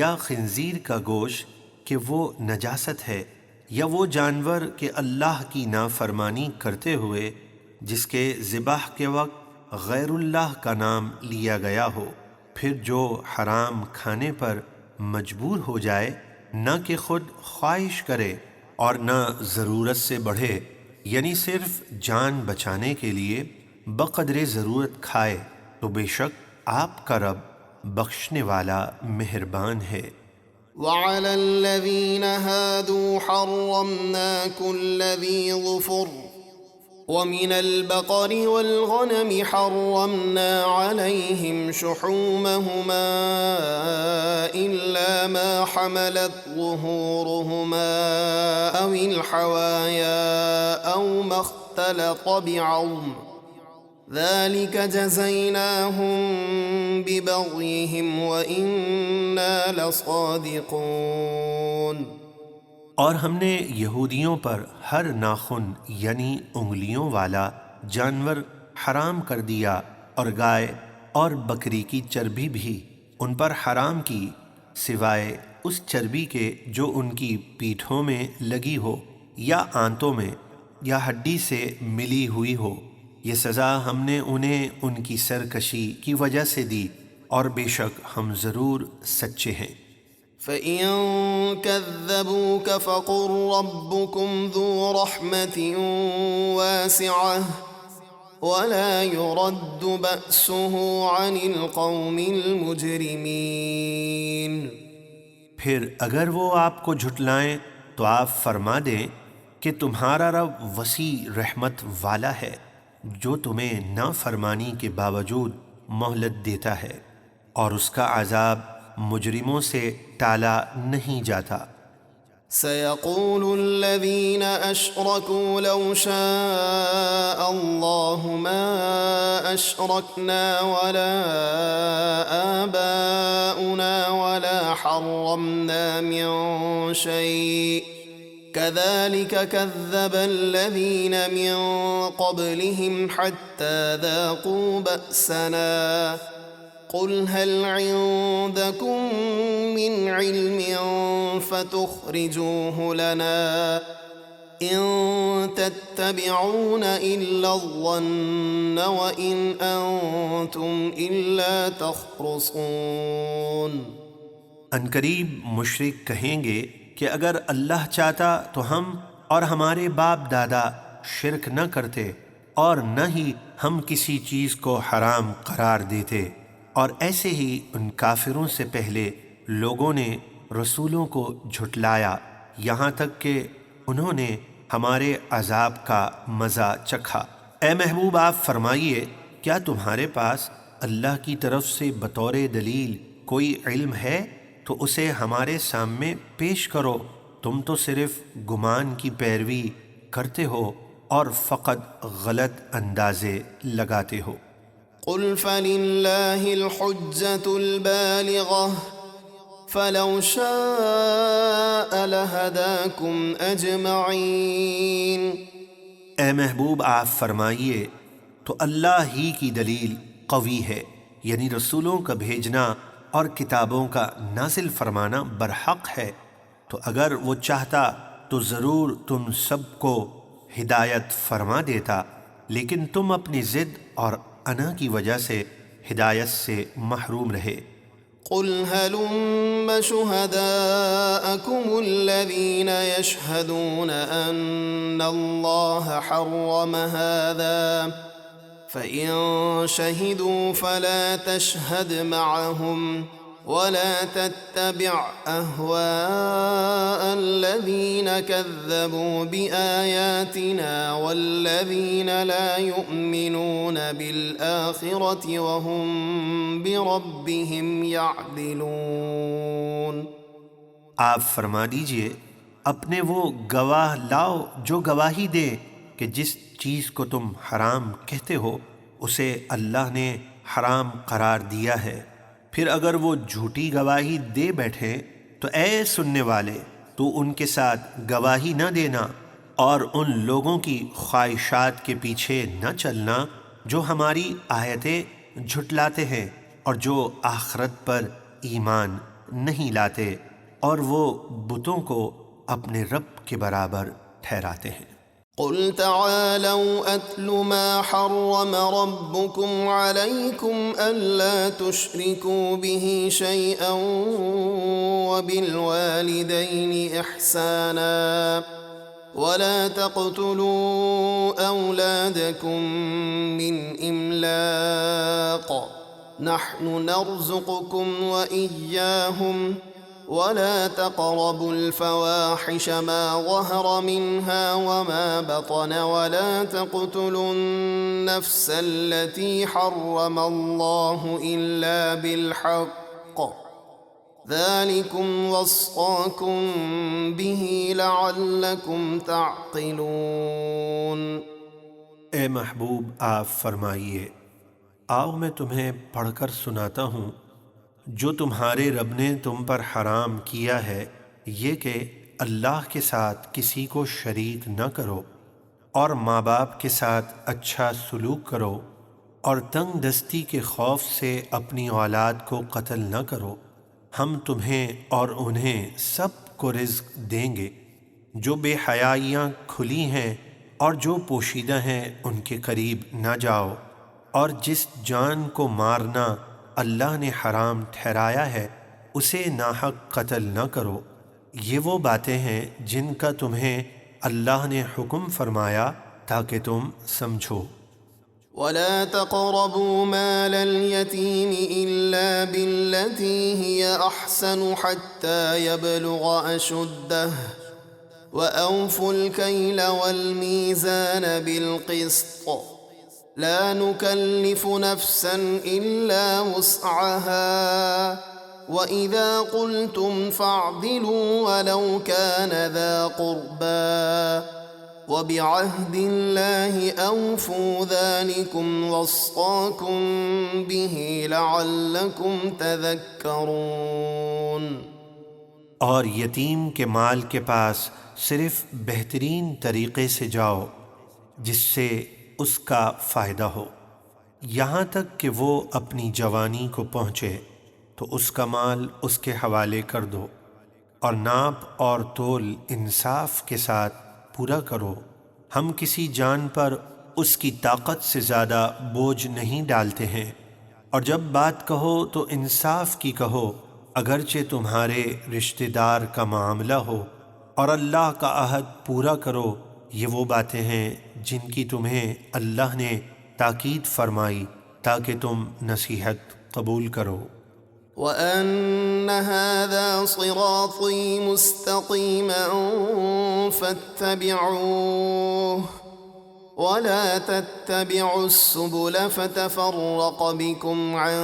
یا خنزیر کا گوشت کہ وہ نجاست ہے یا وہ جانور کہ اللہ کی نافرمانی کرتے ہوئے جس کے ذبح کے وقت غیر اللہ کا نام لیا گیا ہو، پھر جو حرام کھانے پر مجبور ہو جائے نہ کہ خود خواہش کرے اور نہ ضرورت سے بڑھے، یعنی صرف جان بچانے کے لیے بقدر ضرورت کھائے، تو بے شک آپ کا رب بخشنے والا مہربان ہے۔ وعلى الذين هادوا حرمنا كل ذي ظفر ومن البقر والغنم حرمنا عليهم شحومهما إلا ما حملت ظهورهما أو الحوايا أو ما اختلط بعظم ذلك جزيناهم ببغيهم وإنا لصادقون۔ اور ہم نے یہودیوں پر ہر ناخن یعنی انگلیوں والا جانور حرام کر دیا اور گائے اور بکری کی چربی بھی ان پر حرام کی سوائے اس چربی کے جو ان کی پیٹھوں میں لگی ہو یا آنتوں میں یا ہڈی سے ملی ہوئی ہو، یہ سزا ہم نے انہیں ان کی سرکشی کی وجہ سے دی اور بے شک ہم ضرور سچے ہیں۔ فَإِن كَذَّبُوكَ فَقُل رَّبُّكُمْ ذُو رَحْمَةٍ وَاسِعَةٍ وَلَا يُرَدُّ بَأْسُهُ عَنِ الْقَوْمِ الْمُجْرِمِينَ۔ پھر اگر وہ آپ کو جھٹلائیں تو آپ فرما دیں کہ تمہارا رب وسیع رحمت والا ہے جو تمہیں نافرمانی کے باوجود مہلت دیتا ہے اور اس کا عذاب مجرموں سے ٹالا نہیں جاتا۔ سيقول الذين أشركوا لو شاء الله ما أشركنا ولا آباؤنا ولا حرمنا من شيء كذلك كذب الذين من قبلهم حتى ذاقوا بأسنا قل هل عندكم من علم فتخرجوه لنا إن تتبعون إلا الظن وإن أنتم إلا تخرصون۔ عنقریب مشرک کہیں گے کہ اگر اللہ چاہتا تو ہم اور ہمارے باپ دادا شرک نہ کرتے اور نہ ہی ہم کسی چیز کو حرام قرار دیتے، اور ایسے ہی ان کافروں سے پہلے لوگوں نے رسولوں کو جھٹلایا یہاں تک کہ انہوں نے ہمارے عذاب کا مزہ چکھا۔ اے محبوب آپ فرمائیے کیا تمہارے پاس اللہ کی طرف سے بطور دلیل کوئی علم ہے تو اسے ہمارے سامنے پیش کرو، تم تو صرف گمان کی پیروی کرتے ہو اور فقط غلط اندازے لگاتے ہو۔ قل فللہ الحجة البالغة فلو شاء لہداکم اجمعین۔ اے محبوب آپ فرمائیے تو اللہ ہی کی دلیل قوی ہے، یعنی رسولوں کا بھیجنا اور کتابوں کا نازل فرمانا برحق ہے، تو اگر وہ چاہتا تو ضرور تم سب کو ہدایت فرما دیتا، لیکن تم اپنی ضد اور انا کی وجہ سے ہدایت سے محروم رہے۔ قل هلم شهداءكم الذين يشهدون أن الله حرم هذا فإن شهدوا فلا تشهد معهم ولا تتبع أهواء الذين كذبوا بآياتنا والذين لا يؤمنون بالآخرة وهم بربهم يعدلون۔ آپ فرما دیجئے اپنے وہ گواہ لاؤ جو گواہی دے کہ جس چیز کو تم حرام کہتے ہو اسے اللہ نے حرام قرار دیا ہے، پھر اگر وہ جھوٹی گواہی دے بیٹھے تو اے سننے والے تو ان کے ساتھ گواہی نہ دینا اور ان لوگوں کی خواہشات کے پیچھے نہ چلنا جو ہماری آیتیں جھٹلاتے ہیں اور جو آخرت پر ایمان نہیں لاتے اور وہ بتوں کو اپنے رب کے برابر ٹھہراتے ہیں۔ قل تعالوا أتل ما حرم ربكم عليكم ألا تشركوا به شيئا وبالوالدين إحسانا ولا تقتلوا أولادكم من إملاق نحن نرزقكم وإياهم ولا تقربوا الفواحش ما ظهر منها وما بطن ولا تقتلوا النفس التي حرم الله إلا بالحق ذلكم وصاكم به لعلكم تعقلون۔ اے محبوب آپ فرمائیے آؤ میں تمہیں پڑھ کر سناتا ہوں جو تمہارے رب نے تم پر حرام کیا ہے، یہ کہ اللہ کے ساتھ کسی کو شریک نہ کرو اور ماں باپ کے ساتھ اچھا سلوک کرو اور تنگ دستی کے خوف سے اپنی اولاد کو قتل نہ کرو۔ ہم تمہیں اور انہیں سب کو رزق دیں گے۔ جو بے حیائیاں کھلی ہیں اور جو پوشیدہ ہیں ان کے قریب نہ جاؤ، اور جس جان کو مارنا اللہ نے حرام ٹھہرایا ہے اسے ناحق قتل نہ کرو۔ یہ وہ باتیں ہیں جن کا تمہیں اللہ نے حکم فرمایا تاکہ تم سمجھو۔ ولا تقربوا مال اليتيم إلا بالتي هي أحسن حتى يبلغ أشده وأوفوا الكيل والميزان بالقسط لا نكلف نفسا إلا وسعها وإذا قلتم فاعدلوا ولو كان ذا قربى وبعهد الله أوفوا ذلكم وصاكم به لعلكم تذكرون۔ اور یتیم کے مال کے پاس صرف بہترین طریقے سے جاؤ جس سے اس کا فائدہ ہو، یہاں تک کہ وہ اپنی جوانی کو پہنچے تو اس کا مال اس کے حوالے کر دو، اور ناپ اور تول انصاف کے ساتھ پورا کرو۔ ہم کسی جان پر اس کی طاقت سے زیادہ بوجھ نہیں ڈالتے ہیں، اور جب بات کہو تو انصاف کی کہو، اگرچہ تمہارے رشتہ دار کا معاملہ ہو، اور اللہ کا عہد پورا کرو۔ یہ وہ باتیں ہیں جن کی تمہیں اللہ نے تاکید فرمائی تاکہ تم نصیحت قبول کرو۔ وَأَنَّ هَذَا صِرَاطِي مُسْتَقِيمًا فَاتَّبِعُوهُ وَلَا تَتَّبِعُوا السُّبُلَ فَتَفَرَّقَ بِكُمْ عَن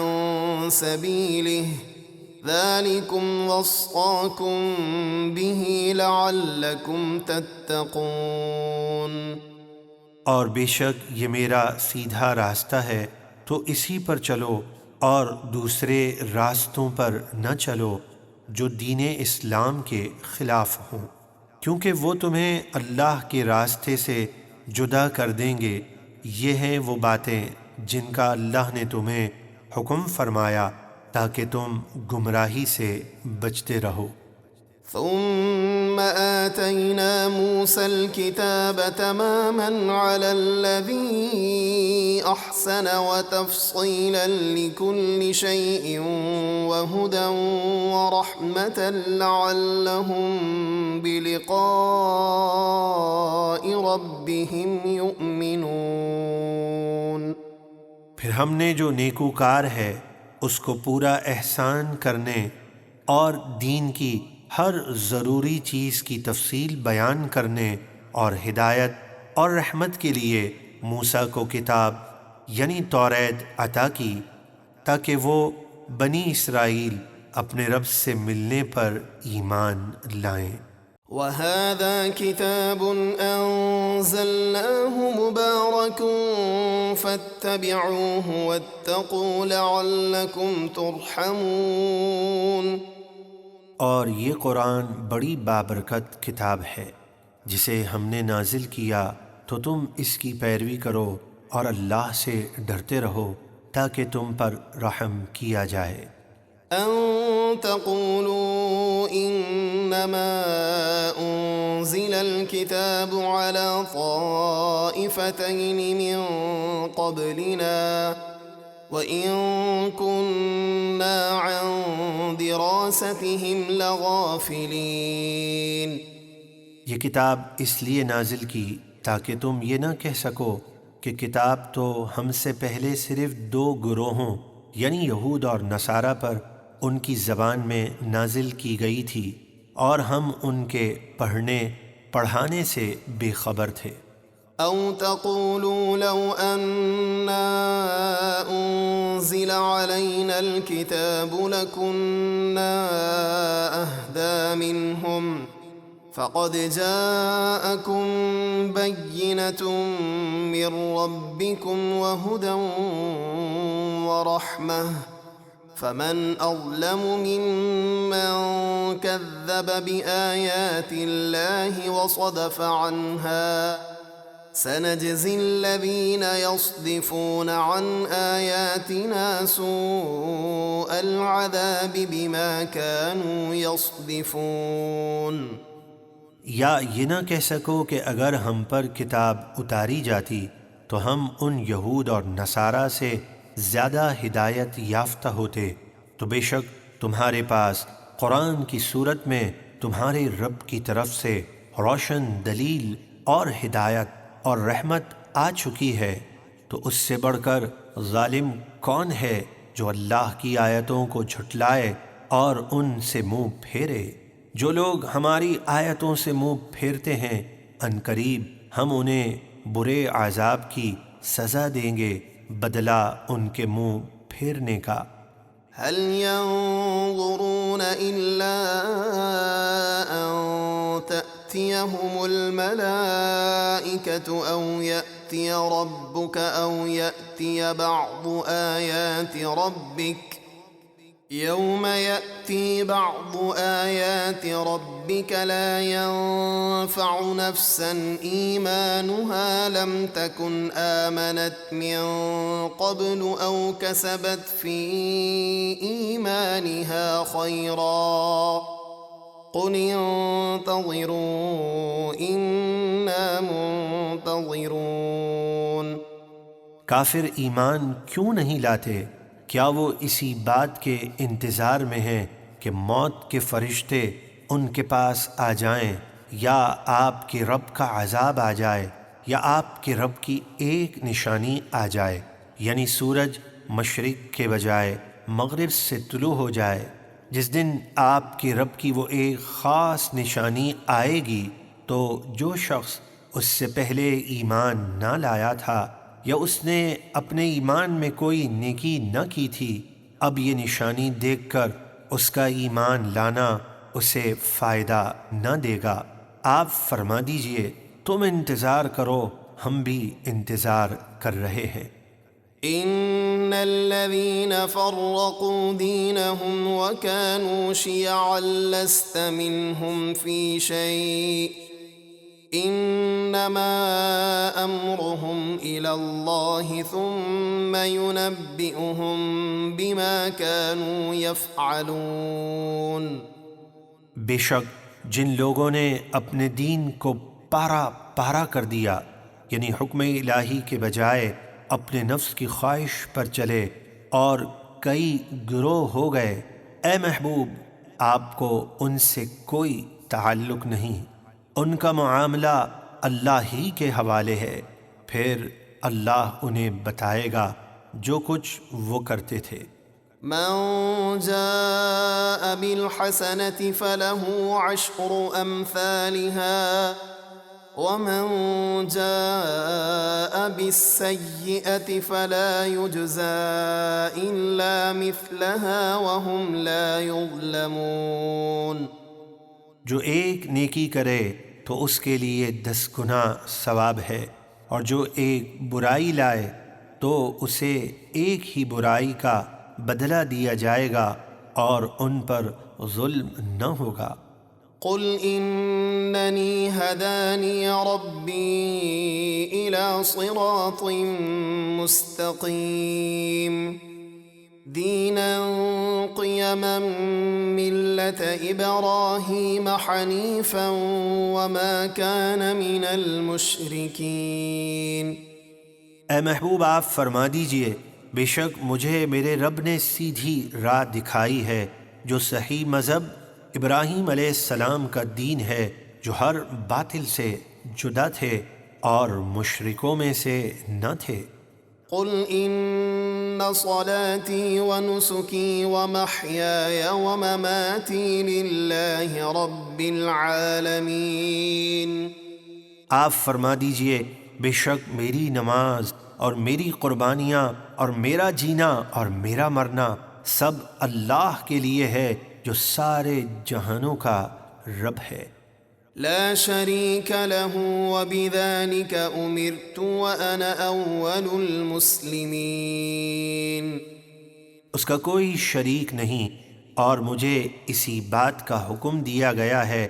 سَبِيلِهِ ذَلِكُمْ وَصَّاكُمْ بِهِ لَعَلَّكُمْ تَتَّقُونَ۔ اور بے شک یہ میرا سیدھا راستہ ہے تو اسی پر چلو، اور دوسرے راستوں پر نہ چلو جو دین اسلام کے خلاف ہوں، کیونکہ وہ تمہیں اللہ کے راستے سے جدا کر دیں گے۔ یہ ہیں وہ باتیں جن کا اللہ نے تمہیں حکم فرمایا تاکہ تم گمراہی سے بچتے رہو۔ ثم ثم آتينا موسى الكتاب تماما على الذي أحسن وتفصيلا لكل شيء وهدى ورحمة لعلهم بلقاء ربهم يؤمنون۔ پھر ہم نے جو نیکوکار ہے اس کو پورا احسان کرنے اور دین کی ہر ضروری چیز کی تفصیل بیان کرنے اور ہدایت اور رحمت کے لیے موسیٰ کو کتاب یعنی توریت عطا کی تاکہ وہ بنی اسرائیل اپنے رب سے ملنے پر ایمان لائیں۔ وَهَذَا كِتَابٌ أَنزَلْنَاهُ مُبَارَكٌ فَاتَّبِعُوهُ وَاتَّقُوا لَعَلَّكُمْ تُرْحَمُونَ۔ اور یہ قرآن بڑی بابرکت کتاب ہے جسے ہم نے نازل کیا تو تم اس کی پیروی کرو اور اللہ سے ڈرتے رہو تاکہ تم پر رحم کیا جائے۔ أَن تَقُولُوا إِنَّمَا أُنزِلَ الْكِتَابُ عَلَى طَائِفَتَيْنِ مِن قَبْلِنَا وَإِن كُنَّا عَن دِرَاسَتِهِمْ لَغَافِلِينَ۔ یہ کتاب اس لیے نازل کی تاکہ تم یہ نہ کہہ سکو کہ کتاب تو ہم سے پہلے صرف دو گروہوں یعنی یہود اور نصارہ پر ان کی زبان میں نازل کی گئی تھی اور ہم ان کے پڑھنے پڑھانے سے بے خبر تھے۔ أو تقولوا لو أنا أنزل علينا الكتاب لكنا أهدى منهم فقد جاءكم بينة من ربكم وهدى ورحمة فمن أظلم ممن كذب بآيات الله وصدف عنها سنجزي الذين يصدفون عن آياتنا سوء العذاب بما كانوا يصدفون۔ یا یہ نہ کہہ سکو کہ اگر ہم پر کتاب اتاری جاتی تو ہم ان یہود اور نصارہ سے زیادہ ہدایت یافتہ ہوتے، تو بے شک تمہارے پاس قرآن کی صورت میں تمہارے رب کی طرف سے روشن دلیل اور ہدایت اور رحمت آ چکی ہے، تو اس سے بڑھ کر ظالم کون ہے جو اللہ کی آیتوں کو جھٹلائے اور ان سے منہ پھیرے۔ جو لوگ ہماری آیتوں سے منہ پھیرتے ہیں عنقریب ہم انہیں برے عذاب کی سزا دیں گے بدلہ ان کے منہ پھیرنے کا۔ هل ينظرون إلا أن تأتيهم الملائكة أو يأتي ربك أو يأتي بعض آيات ربك يوم يأتي بعض آيات ربك لا ينفع نفسا إيمانها لم تكن آمنت من قبل أو كسبت في إيمانها خيرا قل انتظروا إنا منتظرون۔ کافر ایمان کیوں نہیں لاتے؟ کیا وہ اسی بات کے انتظار میں ہیں کہ موت کے فرشتے ان کے پاس آ جائیں یا آپ کے رب کا عذاب آ جائے یا آپ کے رب کی ایک نشانی آ جائے یعنی سورج مشرق کے بجائے مغرب سے طلوع ہو جائے؟ جس دن آپ کے رب کی وہ ایک خاص نشانی آئے گی تو جو شخص اس سے پہلے ایمان نہ لایا تھا یا اس نے اپنے ایمان میں کوئی نیکی نہ کی تھی، اب یہ نشانی دیکھ کر اس کا ایمان لانا اسے فائدہ نہ دے گا۔ آپ فرما دیجئے تم انتظار کرو ہم بھی انتظار کر رہے ہیں۔ ان الذين فرقوا دينهم وكانوا شيعا لست منهم في شيء انما امرهم الى الله ثم ينبئهم بما كانوا يفعلون۔ بے شک جن لوگوں نے اپنے دین کو پارا پارا کر دیا، یعنی حکم الہی کے بجائے اپنے نفس کی خواہش پر چلے اور کئی گروہ ہو گئے، اے محبوب آپ کو ان سے کوئی تعلق نہیں، ان کا معاملہ اللہ ہی کے حوالے ہے، پھر اللہ انہیں بتائے گا جو کچھ وہ کرتے تھے۔ من جاء بالحسنة فله عشر أمثالها ومن جاء بالسيئة فلا يجزى إلا مثلها وهم لا يظلمون۔ جو ایک نیکی کرے تو اس کے لیے 10 گنا ثواب ہے، اور جو ایک برائی لائے تو اسے ایک ہی برائی کا بدلہ دیا جائے گا اور ان پر ظلم نہ ہوگا۔ قل إنني هداني ربي إلى صراط مستقيم دينا قيما ملة إبراهيم حنيفا وما كان من المشركين۔ اے محبوب آپ فرما دیجئے بے شک مجھے میرے رب نے سیدھی راہ دکھائی ہے، جو صحیح مذہب ابراہیم علیہ السلام کا دین ہے، جو ہر باطل سے جدا تھے اور مشرکوں میں سے نہ تھے۔ قل إن صلاتي ونسكي ومحياي ومماتي لله رب العالمين۔ آپ فرما دیجئے بے شک میری نماز اور میری قربانیاں اور میرا جینا اور میرا مرنا سب اللہ کے لیے ہے جو سارے جہانوں کا رب ہے۔ لا شريك له وبذلك أمرت وأنا أول المسلمين۔ اس کا کوئی شریک نہیں اور مجھے اسی بات کا حکم دیا گیا ہے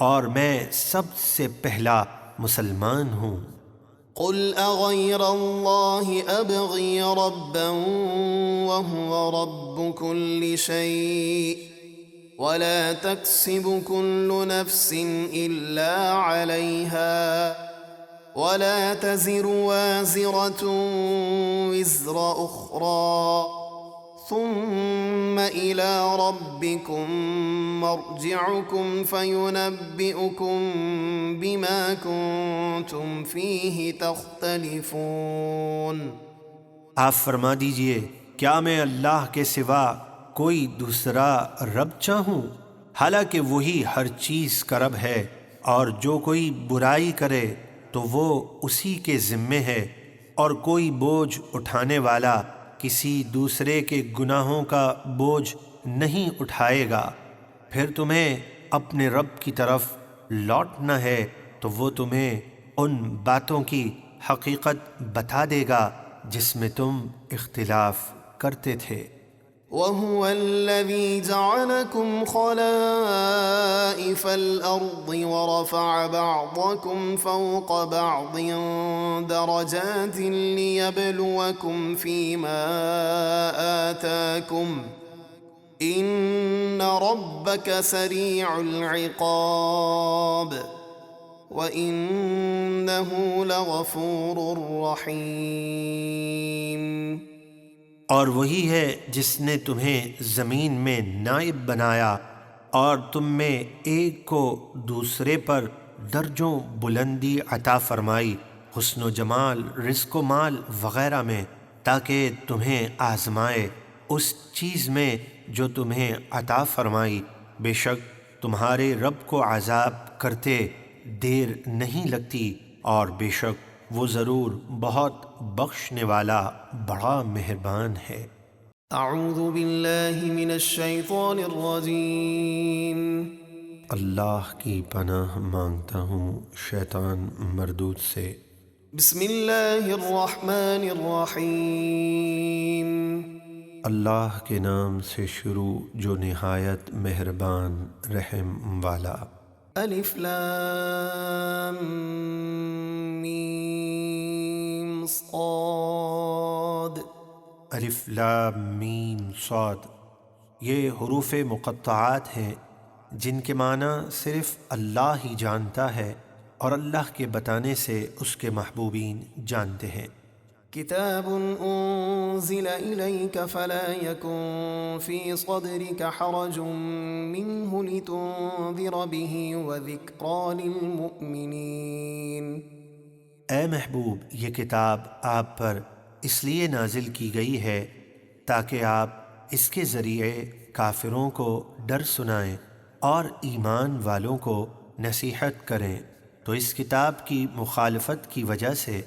اور میں سب سے پہلا مسلمان ہوں۔ قل أغير الله أبغي ربا وهو رب كل شيء ولا تكسب كل نفس إلا عليها ولا تزر وازرة وزر أخرى ثم إلى ربكم مرجعكم فينبئكم بما كنتم فيه تختلفون۔ آپ فرما دیجئے کیا میں اللہ کے سوا کوئی دوسرا رب چاہوں، حالانکہ وہی ہر چیز کا رب ہے، اور جو کوئی برائی کرے تو وہ اسی کے ذمے ہے، اور کوئی بوجھ اٹھانے والا کسی دوسرے کے گناہوں کا بوجھ نہیں اٹھائے گا۔ پھر تمہیں اپنے رب کی طرف لوٹنا ہے تو وہ تمہیں ان باتوں کی حقیقت بتا دے گا جس میں تم اختلاف کرتے تھے۔ وهو الذي جعلكم خلائف الأرض ورفع بعضكم فوق بعض درجات ليبلوكم فيما آتاكم إن ربك سريع العقاب وإنه لغفور رحيم۔ اور وہی ہے جس نے تمہیں زمین میں نائب بنایا اور تم میں ایک کو دوسرے پر درجوں بلندی عطا فرمائی، حسن و جمال، رزق و مال وغیرہ میں، تاکہ تمہیں آزمائے اس چیز میں جو تمہیں عطا فرمائی۔ بے شک تمہارے رب کو عذاب کرتے دیر نہیں لگتی، اور بے شک وہ ضرور بہت بخشنے والا بڑا مہربان ہے۔ اعوذ باللہ من الشیطان الرجیم۔ اللہ کی پناہ مانگتا ہوں شیطان مردود سے۔ بسم اللہ الرحمن الرحیم۔ اللہ کے نام سے شروع جو نہایت مہربان رحم والا۔ الف لام میم صاد۔ الف لام میم صاد، یہ حروف مقطعات ہیں جن کے معنی صرف اللہ ہی جانتا ہے اور اللہ کے بتانے سے اس کے محبوبین جانتے ہیں۔ كتاب أنزل إليك فلا يكن في صدرك حرج منه لتنذر به وذكرى للمؤمنين۔ اے محبوب، یہ کتاب آپ پر اس لیے نازل کی گئی ہے تاکہ آپ اس کے ذریعے کافروں کو ڈر سنائیں اور ایمان والوں کو نصیحت کریں، تو اس کتاب کی مخالفت کی وجہ سے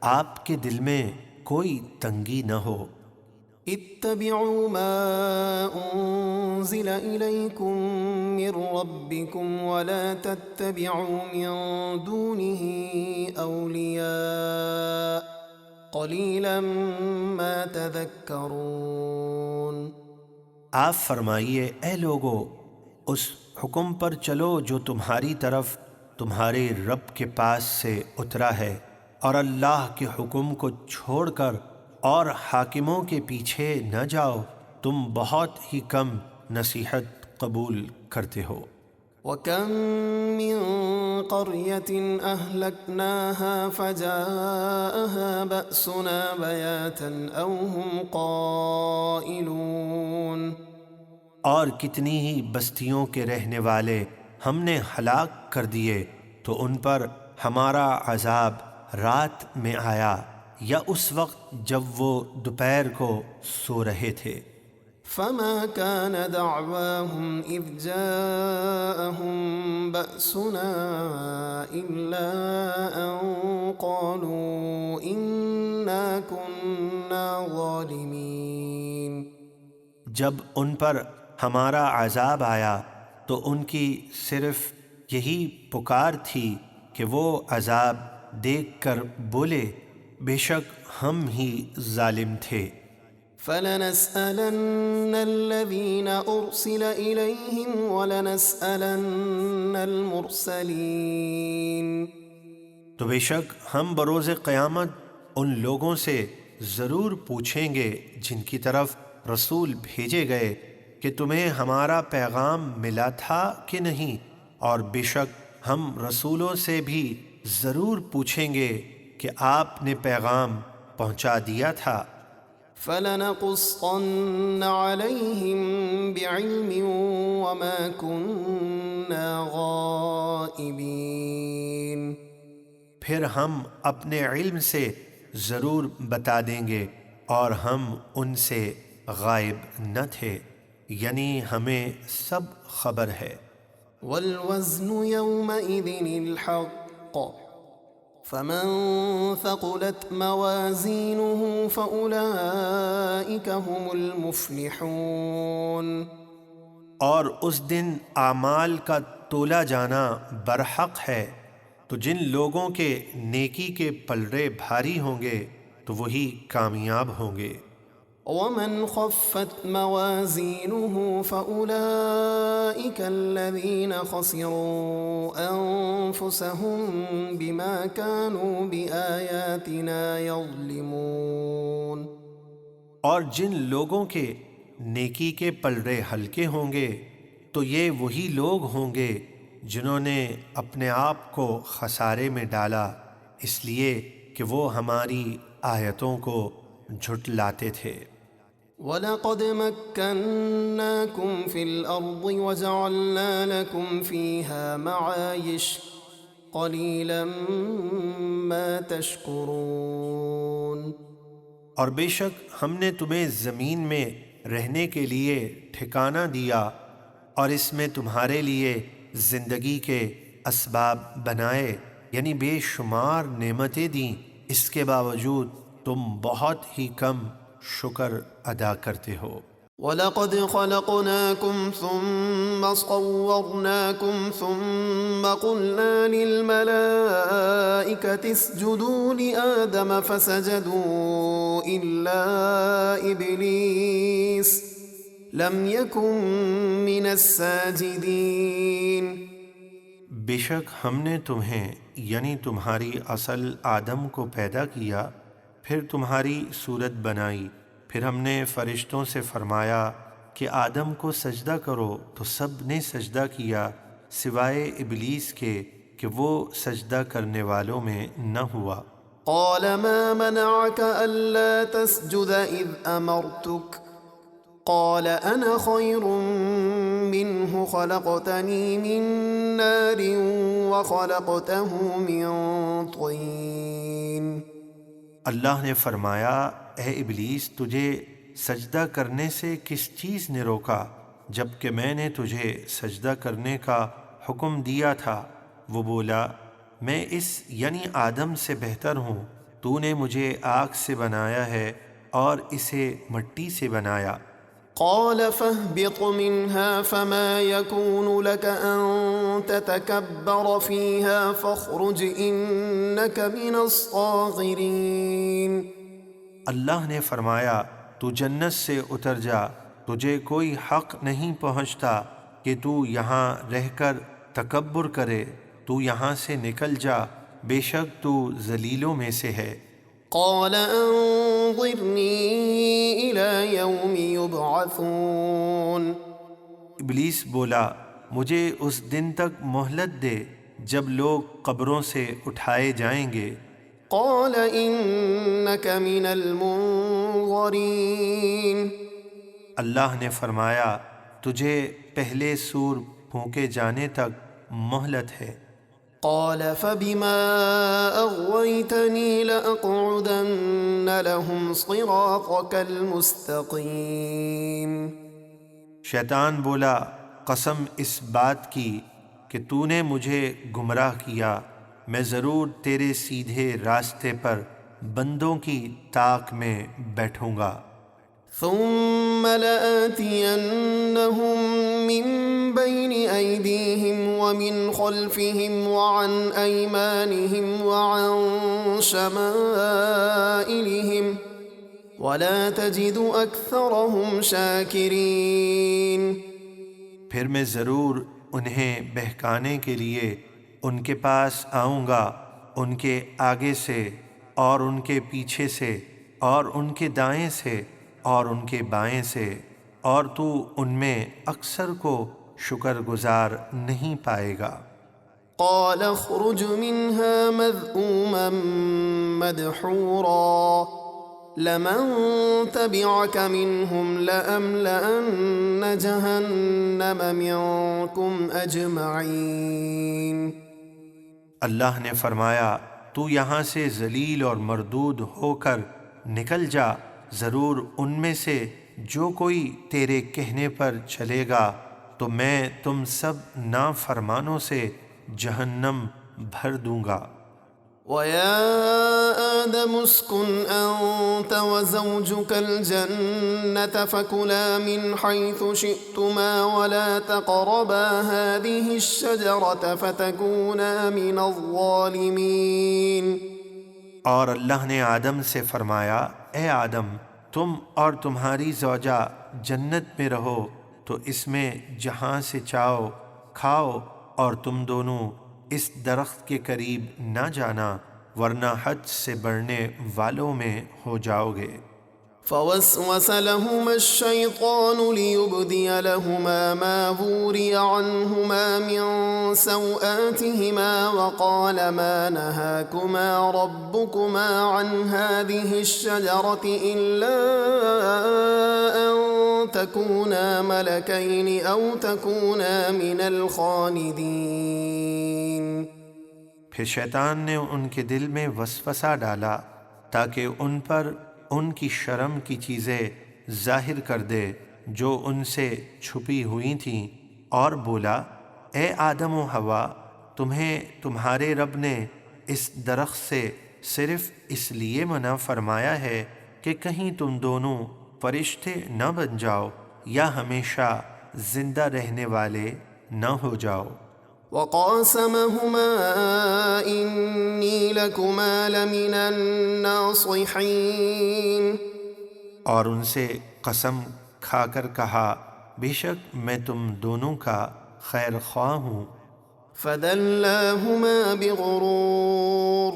آپ کے دل میں کوئی تنگی نہ ہو۔ اتبعوا ما أنزل إليكم من ربكم ولا تتبعوا من دونه أولياء قليلا ما تذكرون۔ آپ فرمائیے، اے لوگو، اس حکم پر چلو جو تمہاری طرف تمہارے رب کے پاس سے اترا ہے، اور اللہ کے حکم کو چھوڑ کر اور حاکموں کے پیچھے نہ جاؤ، تم بہت ہی کم نصیحت قبول کرتے ہو۔ وَكَم مِّن قَرْيَةٍ أَهْلَكْنَاهَا فَجَاءَهَا بَأْسُنَا بَيَاتًا أَوْ هُمْ قَائِلُونَ۔ اور کتنی ہی بستیوں کے رہنے والے ہم نے ہلاک کر دیے تو ان پر ہمارا عذاب رات میں آیا یا اس وقت جب وہ دوپہر کو سو رہے تھے۔ فَمَا كَانَ دَعْوَاهُمْ إِذْ جَاءَهُم بَأْسُنَا إِلَّا أَن قَالُوا إِنَّا كُنَّا ظَالِمِينَ۔ جب ان پر ہمارا عذاب آیا تو ان کی صرف یہی پکار تھی کہ وہ عذاب دیکھ کر بولے، بے شک ہم ہی ظالم تھے۔ فَلَنَسْأَلَنَّ الَّذِينَ أُرْسِلَ إِلَيْهِمْ وَلَنَسْأَلَنَّ الْمُرْسَلِينَ۔ تو بے شک ہم بروز قیامت ان لوگوں سے ضرور پوچھیں گے جن کی طرف رسول بھیجے گئے کہ تمہیں ہمارا پیغام ملا تھا کہ نہیں، اور بے شک ہم رسولوں سے بھی ضرور پوچھیں گے کہ آپ نے پیغام پہنچا دیا تھا۔ فَلَنَقُصَّنَّ عَلَيْهِمْ بِعِلْمٍ وَمَا كُنَّا غَائِبِينَ۔ پھر ہم اپنے علم سے ضرور بتا دیں گے اور ہم ان سے غائب نہ تھے، یعنی ہمیں سب خبر ہے۔ وَالْوَزْنُ يَوْمَئِذٍ الْحَقُّ فَمَن ثَقُلَتْ مَوَازِينُهُ فَأُولَئِكَ هُمُ الْمُفْلِحُونَ۔ اور اس دن اعمال کا تولا جانا برحق ہے، تو جن لوگوں کے نیکی کے پلڑے بھاری ہوں گے تو وہی کامیاب ہوں گے۔ وَمَنْ خَفَّتْ مَوَازِينُهُ فَأُولَئِكَ الَّذِينَ خَسِرُوا أَنفُسَهُم بِمَا كَانُوا بِآيَاتِنَا يَظْلِمُونَ۔ اور جن لوگوں کے نیکی کے پلڑے ہلکے ہوں گے تو یہ وہی لوگ ہوں گے جنہوں نے اپنے آپ کو خسارے میں ڈالا اس لیے کہ وہ ہماری آیتوں کو جھٹلاتے تھے۔ وَلَقَدْ مَكَّنَّاكُمْ فِي الْأَرْضِ وَجَعَلْنَا لَكُمْ فِيهَا مَعَايِشَ قَلِيلًا مَا تَشْكُرُونَ۔ اور بے شک ہم نے تمہیں زمین میں رہنے کے لیے ٹھکانہ دیا اور اس میں تمہارے لیے زندگی کے اسباب بنائے، یعنی بے شمار نعمتیں دیں، اس کے باوجود تم بہت ہی کم شکر ادا کرتے ہو۔ وَلَقَدْ خَلَقْنَاكُمْ ثُمَّ صَوَّرْنَاكُمْ ثُمَّ قُلْنَا لِلْمَلَائِكَةِ اسْجُدُوا لِآدَمَ فَسَجَدُوا إِلَّا إِبْلِيسَ لَمْ يَكُنْ مِنَ السَّاجِدِينَ۔ بے شک ہم نے تمہیں یعنی تمہاری اصل آدم کو پیدا کیا، پھر تمہاری صورت بنائی، پھر ہم نے فرشتوں سے فرمایا کہ آدم کو سجدہ کرو تو سب نے سجدہ کیا سوائے ابلیس کے کہ وہ سجدہ کرنے والوں میں نہ ہوا۔ قال ما منعك ألا تسجد إذ أمرتك قال أنا خير منه خلقتني من نار وخلقته من طين۔ اللہ نے فرمایا اے ابلیس تجھے سجدہ کرنے سے کس چیز نے روکا جبکہ میں نے تجھے سجدہ کرنے کا حکم دیا تھا؟ وہ بولا میں اس یعنی آدم سے بہتر ہوں، تو نے مجھے آگ سے بنایا ہے اور اسے مٹی سے بنایا۔ قال فاهبط منها فما يكون لك أن تتكبر فيها فاخرج إنك من الصاغرين۔ اللہ نے فرمایا تو جنت سے اتر جا، تجھے کوئی حق نہیں پہنچتا کہ تو یہاں رہ کر تکبر کرے، تو یہاں سے نکل جا، بے شک تو ذلیلوں میں سے ہے۔ قال انظرني إلى يوم يبعثون۔ ابلیس بولا مجھے اس دن تک مہلت دے جب لوگ قبروں سے اٹھائے جائیں گے۔ قال إنك من المنظرين۔ اللہ نے فرمایا تجھے پہلے سور پھونکے جانے تک مہلت ہے۔ قال فبما أغويتني لأقعدن لهم صراطك المستقيم۔ شیطان بولا قسم اس بات کی کہ تو نے مجھے گمراہ کیا میں ضرور تیرے سیدھے راستے پر بندوں کی طاق میں بیٹھوں گا۔ ثم لآتينهم من بين أيديهم ومن خلفهم وعن أيمانهم وعن شمائلهم ولا تجد أكثرهم شاكرين۔ پھر میں ضرور انہیں بہکانے کے لیے ان کے پاس آؤں گا، ان کے آگے سے اور ان کے پیچھے سے اور ان کے دائیں سے اور ان کے بائیں سے، اور تو ان میں اکثر کو شکر گزار نہیں پائے گا۔ قال اخرج منها مذءوما مدحورا لمن تبعك منهم لأملأن جهنم منكم أجمعين۔ اللہ نے فرمایا تو یہاں سے ذلیل اور مردود ہو کر نکل جا، ضرور ان میں سے جو کوئی تیرے کہنے پر چلے گا تو میں تم سب نافرمانوں سے جہنم بھر دوں گا۔ وَيَا آدَمُ اسْكُنْ أَنْتَ وَزَوْجُكَ الْجَنَّةَ فَكُلَا مِنْ حَيْثُ شِئْتُمَا وَلَا تَقْرَبَا هَذِهِ الشَّجَرَةَ فَتَكُونَا مِنَ الظَّالِمِينَ۔ اور اللہ نے آدم سے فرمایا اے آدم تم اور تمہاری زوجہ جنت میں رہو تو اس میں جہاں سے چاہو کھاؤ، اور تم دونوں اس درخت کے قریب نہ جانا ورنہ حد سے بڑھنے والوں میں ہو جاؤ گے۔ فوسوس لهما الشيطان ليبدي لهما ما وري عنهما من سوآتهما وقال ما نهاكما ربكما عن هذه الشجرة إلا أن تكونا ملكين أو تكونا من الخالدين۔ پھر شیطان نے ان کے دل میں وسوسہ ڈالا تاکہ ان پر ان کی شرم کی چیزیں ظاہر کر دے جو ان سے چھپی ہوئی تھیں، اور بولا اے آدم و حوا تمہیں تمہارے رب نے اس درخت سے صرف اس لیے منع فرمایا ہے کہ کہیں تم دونوں فرشتے نہ بن جاؤ یا ہمیشہ زندہ رہنے والے نہ ہو جاؤ۔ وقاسمهما إني لكما لمن الناصحين۔ اور ان سے قسم کھا کر کہا بے شک میں تم دونوں کا خیر خواہ ہوں۔ فدلاهما بغرور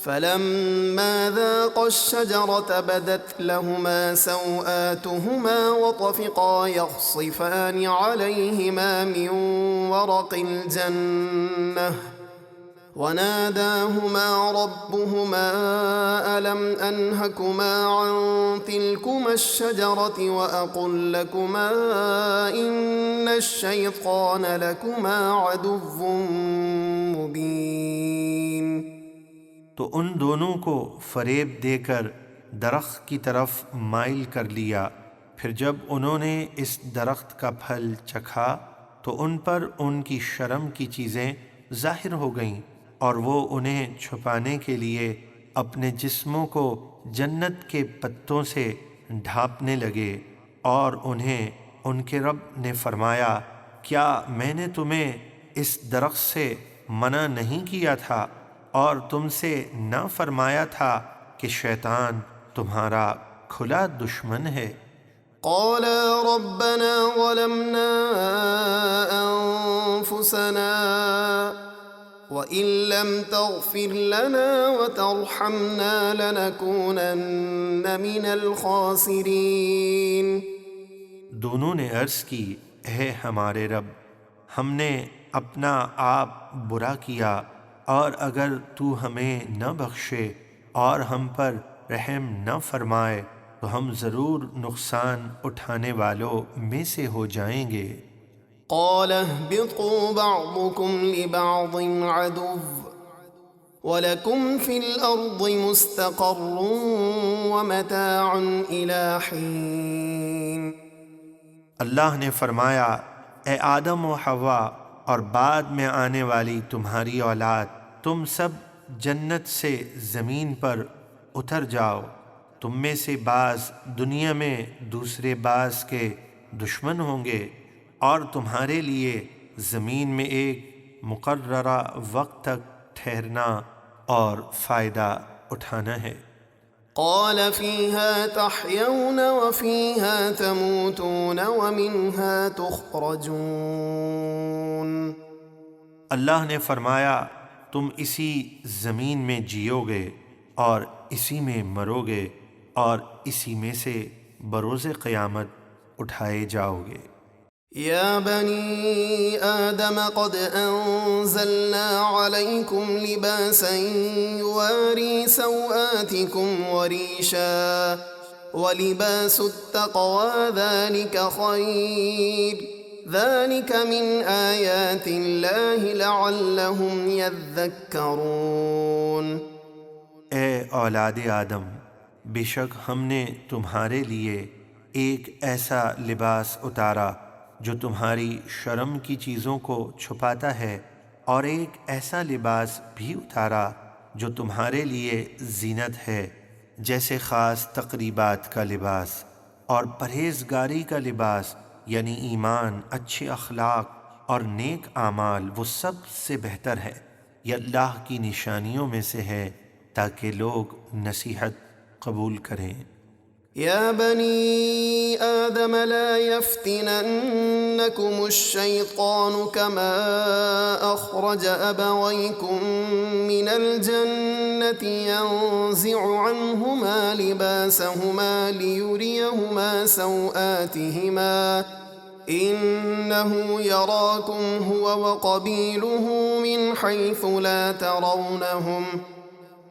فلما ذاقا الشجرة بدت لهما سوآتهما وطفقا يخصفان عليهما من ورق الجنة وناداهما ربهما ألم أنهكما عن تلكما الشجرة وأقل لكما إن الشيطان لكما عدو مبين۔ تو ان دونوں کو فریب دے کر درخت کی طرف مائل کر لیا۔ پھر جب انہوں نے اس درخت کا پھل چکھا تو ان پر ان کی شرم کی چیزیں ظاہر ہو گئیں، اور وہ انہیں چھپانے کے لیے اپنے جسموں کو جنت کے پتوں سے ڈھانپنے لگے، اور انہیں ان کے رب نے فرمایا، کیا میں نے تمہیں اس درخت سے منع نہیں کیا تھا اور تم سے نہ فرمایا تھا کہ شیطان تمہارا کھلا دشمن ہے؟ قالا ربنا ظلمنا أنفسنا وإن لم تغفر لنا وترحمنا لنكونن من الخاسرين۔ دونوں نے عرض کی، اے ہمارے رب، ہم نے اپنا آپ برا کیا، اور اگر تو ہمیں نہ بخشے اور ہم پر رحم نہ فرمائے تو ہم ضرور نقصان اٹھانے والوں میں سے ہو جائیں گے۔ قال اهبطوا بعضكم لبعض عدو وَلَكُمْ فِي الْأَرْضِ مُسْتَقَرٌّ وَمَتَاعٌ إِلَىٰ حِينٍ۔ اللہ نے فرمایا، اے آدم و حوا اور بعد میں آنے والی تمہاری اولاد، تم سب جنت سے زمین پر اتر جاؤ۔ تم میں سے بعض دنیا میں دوسرے بعض کے دشمن ہوں گے، اور تمہارے لیے زمین میں ایک مقررہ وقت تک ٹھہرنا اور فائدہ اٹھانا ہے۔ قال فيها تحيون وفيها تموتون ومنها تخرجون۔ اللہ نے فرمایا، تم اسی زمین میں جیو گے اور اسی میں مرو گے اور اسی میں سے بروز قیامت اٹھائے جاؤ گے۔ يا بني آدم قد أنزلنا عليكم لباسا يواري سوآتكم وريشا ولباس التقوى ذلك خير ذلك من آيات الله لعلهم يذكرون۔ اے اولاد آدم، بے شک ہم نے تمہارے لیے ایک ایسا لباس اتارا جو تمہاری شرم کی چیزوں کو چھپاتا ہے، اور ایک ایسا لباس بھی اتارا جو تمہارے لیے زینت ہے، جیسے خاص تقریبات کا لباس اور پرہیزگاری کا لباس، یعنی ایمان، اچھے اخلاق اور نیک اعمال، وہ سب سے بہتر ہے، یہ اللہ کی نشانیوں میں سے ہے تاکہ لوگ نصیحت قبول کریں۔ يا بني آدم لا يفتننكم الشيطان كما أخرج أبويكم من الجنة ينزع عنهما لباسهما ليريهما سوآتهما إنه يراكم هو وقبيله من حيث لا ترونهم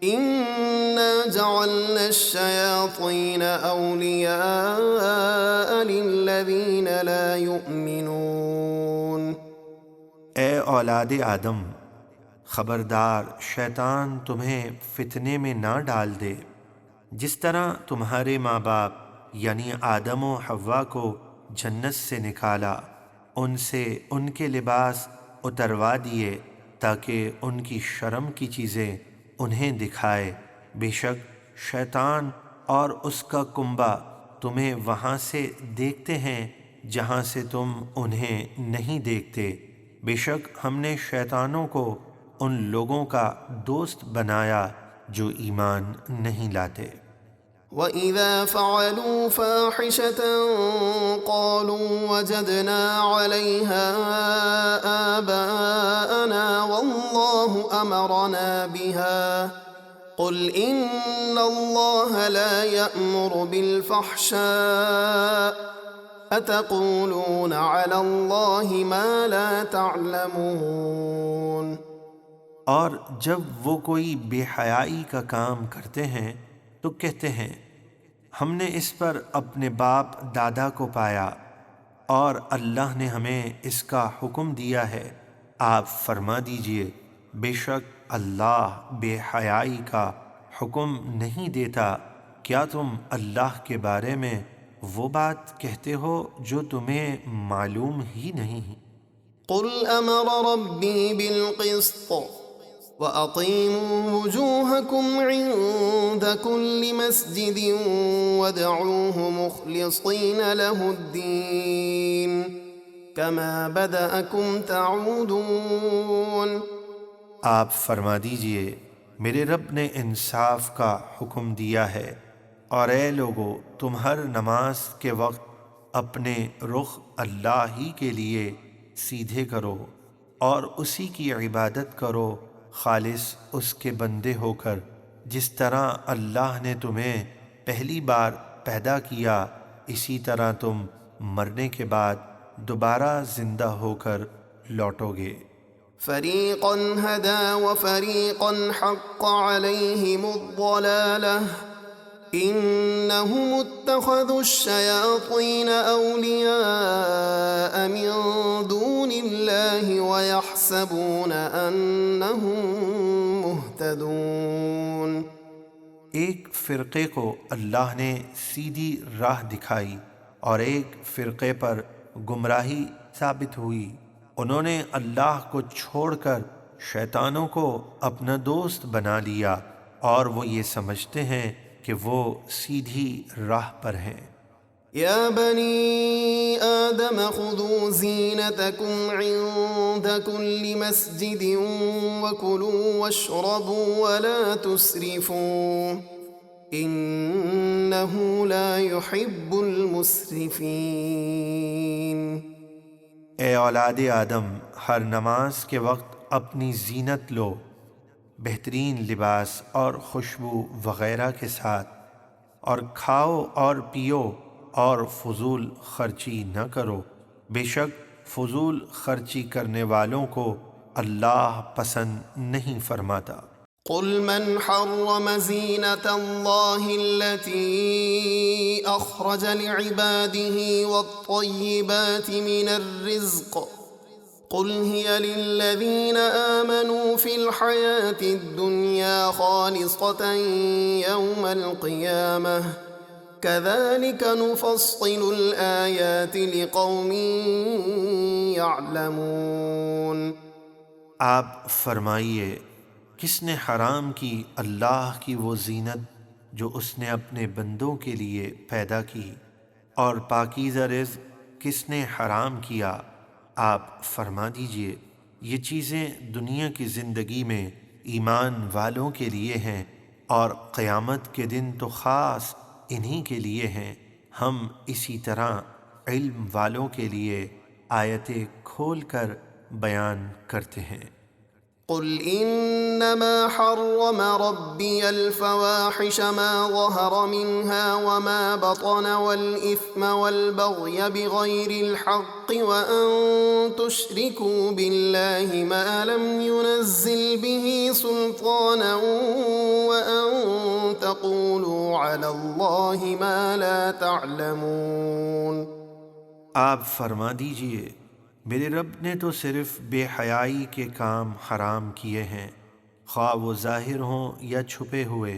إِنَّا جَعَلْنَا الشَّيَاطِينَ أَوْلِيَاءَ لِلَّذِينَ لَا يُؤْمِنُونَ۔ اے اولاد آدم، خبردار شیطان تمہیں فتنے میں نہ ڈال دے، جس طرح تمہارے ماں باپ یعنی آدم و حوا کو جنت سے نکالا، ان سے ان کے لباس اتروا دیے تاکہ ان کی شرم کی چیزیں انہیں دکھائے۔ بے شک شیطان اور اس کا کنبہ تمہیں وہاں سے دیکھتے ہیں جہاں سے تم انہیں نہیں دیکھتے۔ بے شک ہم نے شیطانوں کو ان لوگوں کا دوست بنایا جو ایمان نہیں لاتے۔ وَإِذَا فَعَلُوا فَاحِشَةً قَالُوا وَجَدْنَا عَلَيْهَا آبَاءَنَا وَاللَّهُ أَمَرَنَا بِهَا قل إن الله لا يأمر بالفحشاء أتقولون على الله ما لا تعلمون۔ اور جب وہ کوئی بے حیائی کا کام کرتے ہیں تو کہتے ہیں ہم نے اس پر اپنے باپ دادا کو پایا اور اللہ نے ہمیں اس کا حکم دیا ہے۔ آپ فرما دیجئے بے شک اللہ بے حیائی کا حکم نہیں دیتا، کیا تم اللہ کے بارے میں وہ بات کہتے ہو جو تمہیں معلوم ہی نہیں؟ قل أمر ربي بالقسط وأقيموا وجوهكم عند كل مسجد وادعوه مخلصين له الدين كما بدأكم تعودون۔ آپ فرما دیجئے میرے رب نے انصاف کا حکم دیا ہے، اور اے لوگو تم ہر نماز کے وقت اپنے رخ اللہ ہی کے لیے سیدھے کرو اور اسی کی عبادت کرو، خالص اس کے بندے ہو کر، جس طرح اللہ نے تمہیں پہلی بار پیدا کیا اسی طرح تم مرنے کے بعد دوبارہ زندہ ہو کر لوٹو گے۔ فريقا هدى وفريقا حق عليهم الضلالة إنهم اتخذوا الشياطين أولياء من دون الله ويحسبون أنهم مهتدون۔ ایک فرقے کو اللہ نے سیدھی راہ دکھائی اور ایک فرقے پر گمراہی ثابت ہوئی، انہوں نے اللہ کو چھوڑ کر شیطانوں کو اپنا دوست بنا لیا اور وہ یہ سمجھتے ہیں کہ وہ سیدھی راہ پر ہیں۔ يا بني آدم خذوا زينتكم عند كل مسجد وكلوا واشربوا ولا تسرفوا إنه لا يحب المسرفين۔ اے اولاد آدم ہر نماز کے وقت اپنی زینت لو، بہترین لباس اور خوشبو وغیرہ کے ساتھ، اور کھاؤ اور پیو اور فضول خرچی نہ کرو، بے شک فضول خرچی کرنے والوں کو اللہ پسند نہیں فرماتا۔ قل من حرم زينة الله التي أخرج لعباده والطيبات من الرزق قل هي للذين آمنوا في الحياة الدنيا خالصة يوم القيامة كذلك نفصل الآيات لقوم يعلمون۔ آپ فرمائیے کس نے حرام کی اللہ کی وہ زینت جو اس نے اپنے بندوں کے لیے پیدا کی، اور پاکیزہ رزق کس نے حرام کیا؟ آپ فرما دیجئے یہ چیزیں دنیا کی زندگی میں ایمان والوں کے لیے ہیں، اور قیامت کے دن تو خاص انہی کے لیے ہیں۔ ہم اسی طرح علم والوں کے لیے آیتیں کھول کر بیان کرتے ہیں۔ قل إنما حرم ربي الفواحش ما ظهر منها وما بطن والإثم والبغي بغير الحق وأن تشركوا بالله ما لم ينزل به سلطانا وأن تقولوا على الله ما لا تعلمون۔ آپ فرما دیجئے میرے رب نے تو صرف بے حیائی کے کام حرام کیے ہیں، خواہ وہ ظاہر ہوں یا چھپے ہوئے،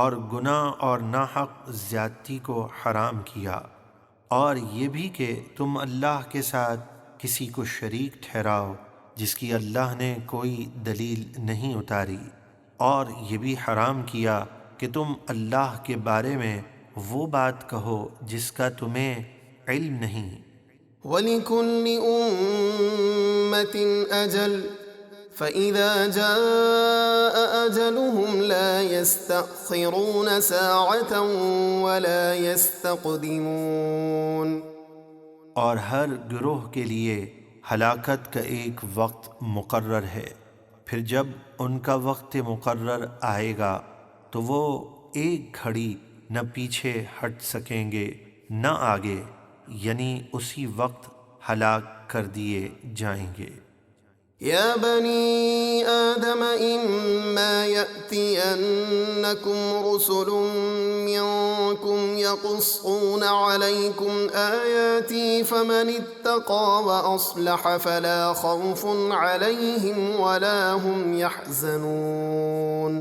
اور گناہ اور ناحق زیادتی کو حرام کیا، اور یہ بھی کہ تم اللہ کے ساتھ کسی کو شریک ٹھہراؤ جس کی اللہ نے کوئی دلیل نہیں اتاری، اور یہ بھی حرام کیا کہ تم اللہ کے بارے میں وہ بات کہو جس کا تمہیں علم نہیں۔ وَلِكُلِّ أُمَّةٍ أَجَلٌ فَإِذَا جَاءَ أَجَلُهُمْ لَا يَسْتَأْخِرُونَ سَاعَةً وَلَا يَسْتَقْدِمُونَ۔ اور ہر گروہ کے لیے ہلاکت کا ایک وقت مقرر ہے، پھر جب ان کا وقت مقرر آئے گا تو وہ ایک گھڑی نہ پیچھے ہٹ سکیں گے نہ آگے، یعنی اسی وقت ہلاک کر دیے جائیں گے۔ يا بني آدم إما يأتينكم رسل منكم يقصون عليكم آياتي فمن اتقى وأصلح فلا خوف عليهم ولا هم يحزنون۔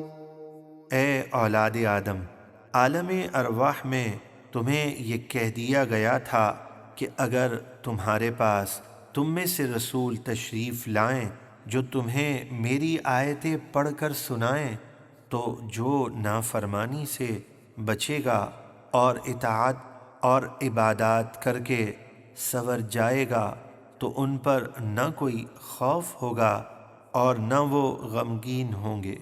اے اولاد آدم، عالم ارواح میں تمہیں یہ کہہ دیا گیا تھا کہ اگر تمہارے پاس تم میں سے رسول تشریف لائیں جو تمہیں میری آیتیں پڑھ کر سنائیں، تو جو نافرمانی سے بچے گا اور اطاعت اور عبادات کر کے سنور جائے گا تو ان پر نہ کوئی خوف ہوگا اور نہ وہ غمگین ہوں گے۔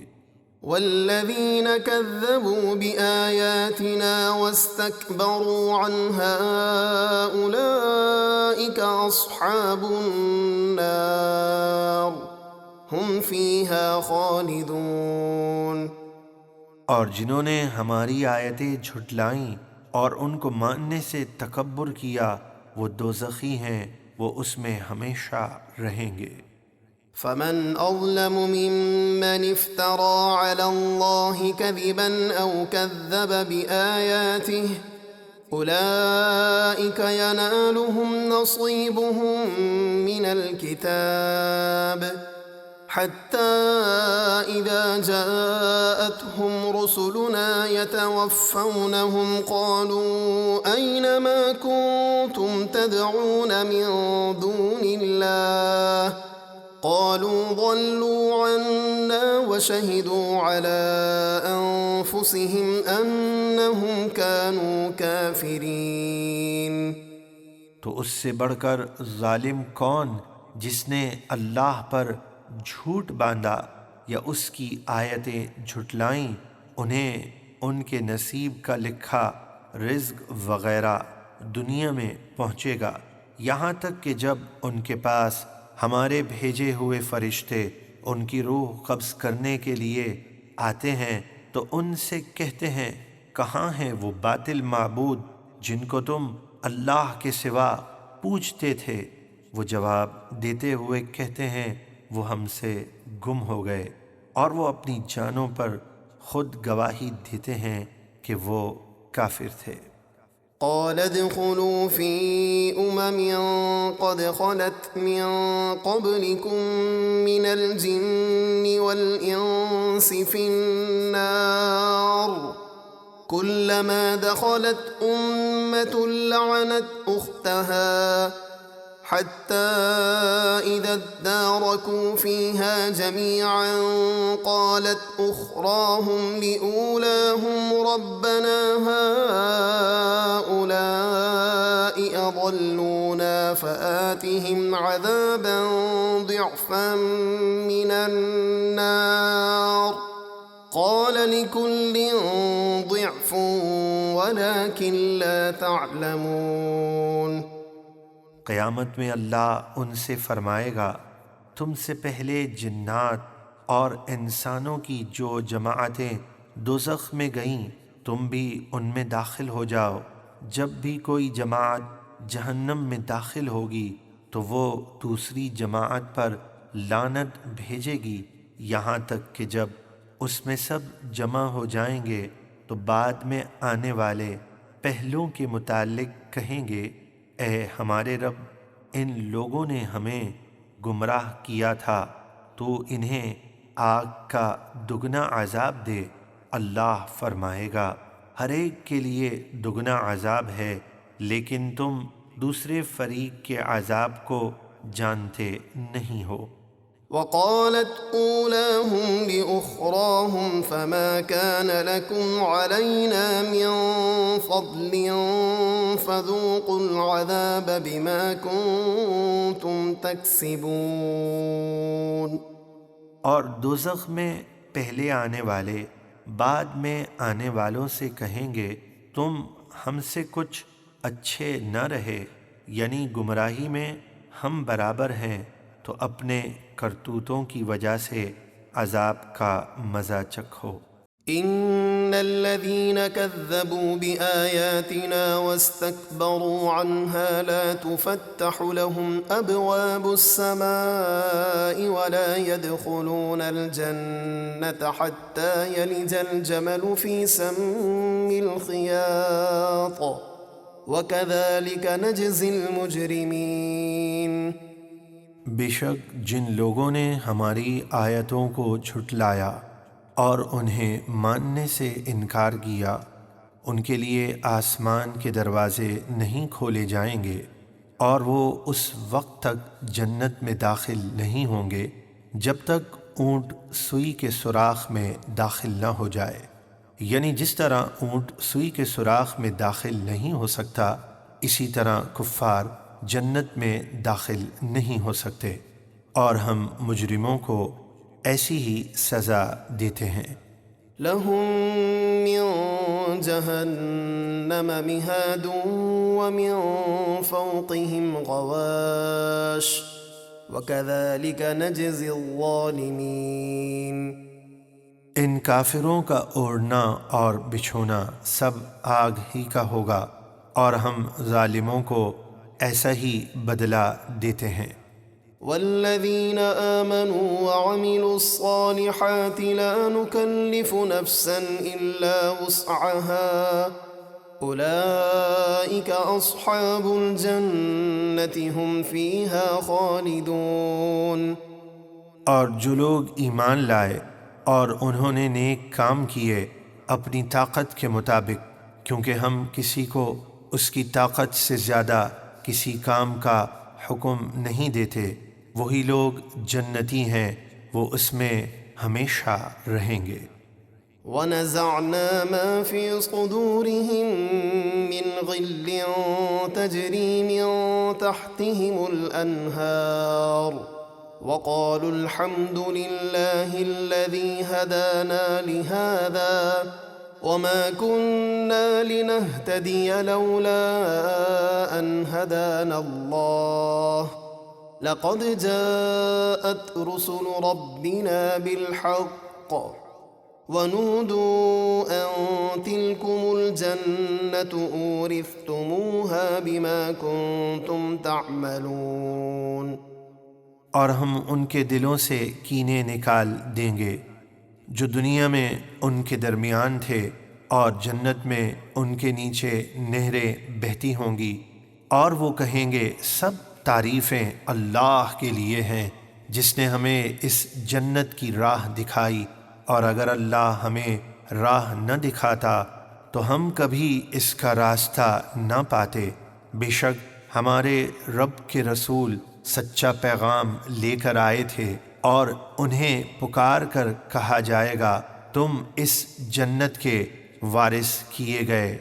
والذين كذبوا بآياتنا واستكبروا عنها أولئك أصحاب النار هم فيها خالدون۔ اور جنہوں نے ہماری آیتیں جھٹلائیں اور ان کو ماننے سے تکبر کیا، وہ دوزخی ہیں، وہ اس میں ہمیشہ رہیں گے۔ فمن أظلم ممن افترى على الله كذبا أو كذب بآياته أولئك ينالهم نصيبهم من الكتاب حتى إذا جاءتهم رسلنا يتوفونهم قالوا أين ما كنتم تدعون من دون الله قالوا ضلوا عنا وشهدوا على أنفسهم أنهم كانوا كافرين۔ تو اس سے بڑھ کر ظالم کون جس نے اللہ پر جھوٹ باندھا یا اس کی آیتیں جھٹلائیں؟ انہیں ان کے نصیب کا لکھا رزق وغیرہ دنیا میں پہنچے گا، یہاں تک کہ جب ان کے پاس ہمارے بھیجے ہوئے فرشتے ان کی روح قبض کرنے کے لیے آتے ہیں تو ان سے کہتے ہیں کہاں ہیں وہ باطل معبود جن کو تم اللہ کے سوا پوجتے تھے؟ وہ جواب دیتے ہوئے کہتے ہیں وہ ہم سے گم ہو گئے، اور وہ اپنی جانوں پر خود گواہی دیتے ہیں کہ وہ کافر تھے۔ قال ادخلوا في قد خلت من قبلكم من الجن والإنس في النار كلما دخلت أمة لعنت أختها حتى إذا اداركوا فيها جميعا قالت أخراهم لأولاهم ربنا هؤلاء أضلونا فآتهم عذابا ضعفا من النار قال لكل ضعف ولكن لا تعلمون۔ قیامت میں اللہ ان سے فرمائے گا تم سے پہلے جنات اور انسانوں کی جو جماعتیں دوزخ میں گئیں تم بھی ان میں داخل ہو جاؤ۔ جب بھی کوئی جماعت جہنم میں داخل ہوگی تو وہ دوسری جماعت پر لعنت بھیجے گی، یہاں تک کہ جب اس میں سب جمع ہو جائیں گے تو بعد میں آنے والے پہلوں کے متعلق کہیں گے اے ہمارے رب، ان لوگوں نے ہمیں گمراہ کیا تھا، تو انہیں آگ کا دگنا عذاب دے۔ اللہ فرمائے گا ہر ایک کے لیے دگنا عذاب ہے، لیکن تم دوسرے فریق کے عذاب کو جانتے نہیں ہو۔ وقالت أولاهم لأخراهم فما كان لكم علينا من فضل فذوقوا العذاب بما كنتم تكسبون۔ اور دوزخ میں پہلے آنے والے بعد میں آنے والوں سے کہیں گے تم ہم سے کچھ اچھے نہ رہے، یعنی گمراہی میں ہم برابر ہیں، تو اپنے کرتوتوں کی وجہ سے عذاب کا مزہ چکھو۔ إن الذين كذبوا بآياتنا واستكبروا عنها لا تفتح لهم أبواب السماء ولا يدخلون الجنة حتى يلج الجمل في سم الخياط وكذلك نجزي المجرمين۔ بے شک جن لوگوں نے ہماری آیتوں کو جھٹلایا اور انہیں ماننے سے انکار کیا، ان کے لیے آسمان کے دروازے نہیں کھولے جائیں گے اور وہ اس وقت تک جنت میں داخل نہیں ہوں گے جب تک اونٹ سوئی کے سوراخ میں داخل نہ ہو جائے۔ یعنی جس طرح اونٹ سوئی کے سوراخ میں داخل نہیں ہو سکتا، اسی طرح کفار جنت میں داخل نہیں ہو سکتے، اور ہم مجرموں کو ایسی ہی سزا دیتے ہیں۔ لهم من جهنم مهاد ومن فوقهم غواش وكذلك نجزي الظالمين۔ ان کافروں کا اوڑھنا اور بچھونا سب آگ ہی کا ہوگا، اور ہم ظالموں کو ایسا ہی بدلہ دیتے ہیں۔ والذين آمنوا وعملوا الصالحات لا نكلف نفسا إلا وسعها أولئك أصحاب الجنة هم فيها خالدون۔ اور جو لوگ ایمان لائے اور انہوں نے نیک کام کیے اپنی طاقت کے مطابق، کیونکہ ہم کسی کو اس کی طاقت سے زیادہ کسی کام کا حکم نہیں دیتے، وہی لوگ جنتی ہیں، وہ اس میں ہمیشہ رہیں گے۔ ونزعنا ما في صدورهم من غل تجري من تحتهم الأنهار وقالوا الحمد لله الذي هدانا لهذا وما كنا لنهتدي لولا أن هدانا الله لقد جاءت رسل ربنا بالحق ونودوا أن تلكم الجنة أورثتموها بما كنتم تعملون۔ اور ہم ان کے دلوں سے کینے نکال دیں گے جو دنیا میں ان کے درمیان تھے، اور جنت میں ان کے نیچے نہریں بہتی ہوں گی، اور وہ کہیں گے سب تعریفیں اللہ کے لیے ہیں جس نے ہمیں اس جنت کی راہ دکھائی، اور اگر اللہ ہمیں راہ نہ دکھاتا تو ہم کبھی اس کا راستہ نہ پاتے۔ بے شک ہمارے رب کے رسول سچا پیغام لے کر آئے تھے، اور انہیں پکار کر کہا جائے گا تم اس جنت کے وارث کیے گئے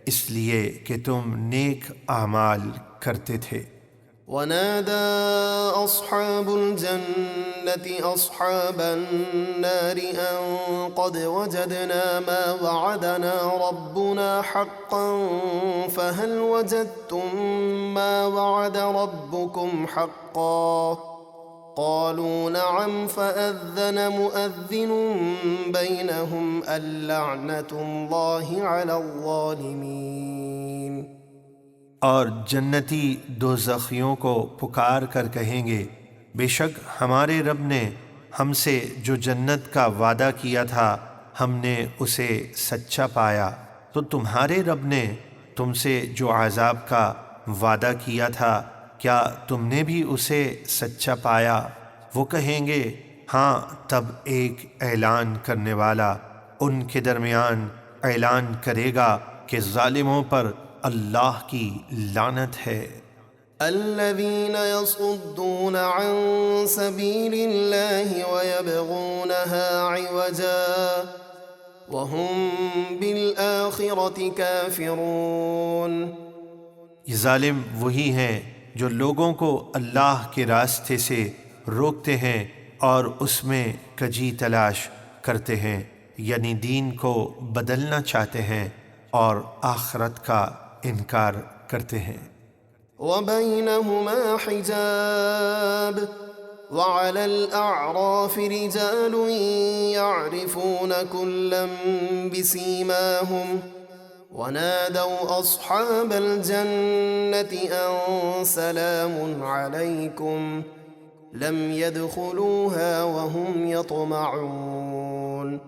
اس لیے کہ تم نیک اعمال کرتے تھے۔ ونادى أصحاب الجنة أصحاب النار أن قد وجدنا ما وعدنا ربنا حقا فهل وجدتم ما وعد ربكم حقا قالوا نعم فأذن مؤذن بينهم اللعنة الله على الظالمين۔ اور جنتی دوزخیوں کو پکار کر کہیں گے بے شک ہمارے رب نے ہم سے جو جنت کا وعدہ کیا تھا ہم نے اسے سچا پایا، تو تمہارے رب نے تم سے جو عذاب کا وعدہ کیا تھا کیا تم نے بھی اسے سچا پایا؟ وہ کہیں گے ہاں، تب ایک اعلان کرنے والا ان کے درمیان اعلان کرے گا کہ ظالموں پر اللہ کی لعنت ہے۔ الذين يصدون عن سبيل الله ويبغونها عوجا وهم بالآخرة كافرون۔ یہ ظالم وہی ہیں جو لوگوں کو اللہ کے راستے سے روکتے ہیں اور اس میں کجی تلاش کرتے ہیں، یعنی دین کو بدلنا چاہتے ہیں اور آخرت کا انکار کرتے ہیں۔ وبينهما حجاب وعلى الأعراف رجال يعرفون كلا بسيماهم ونادوا أصحاب الجنة أن سلام عليكم لم يدخلوها وهم يطمعون۔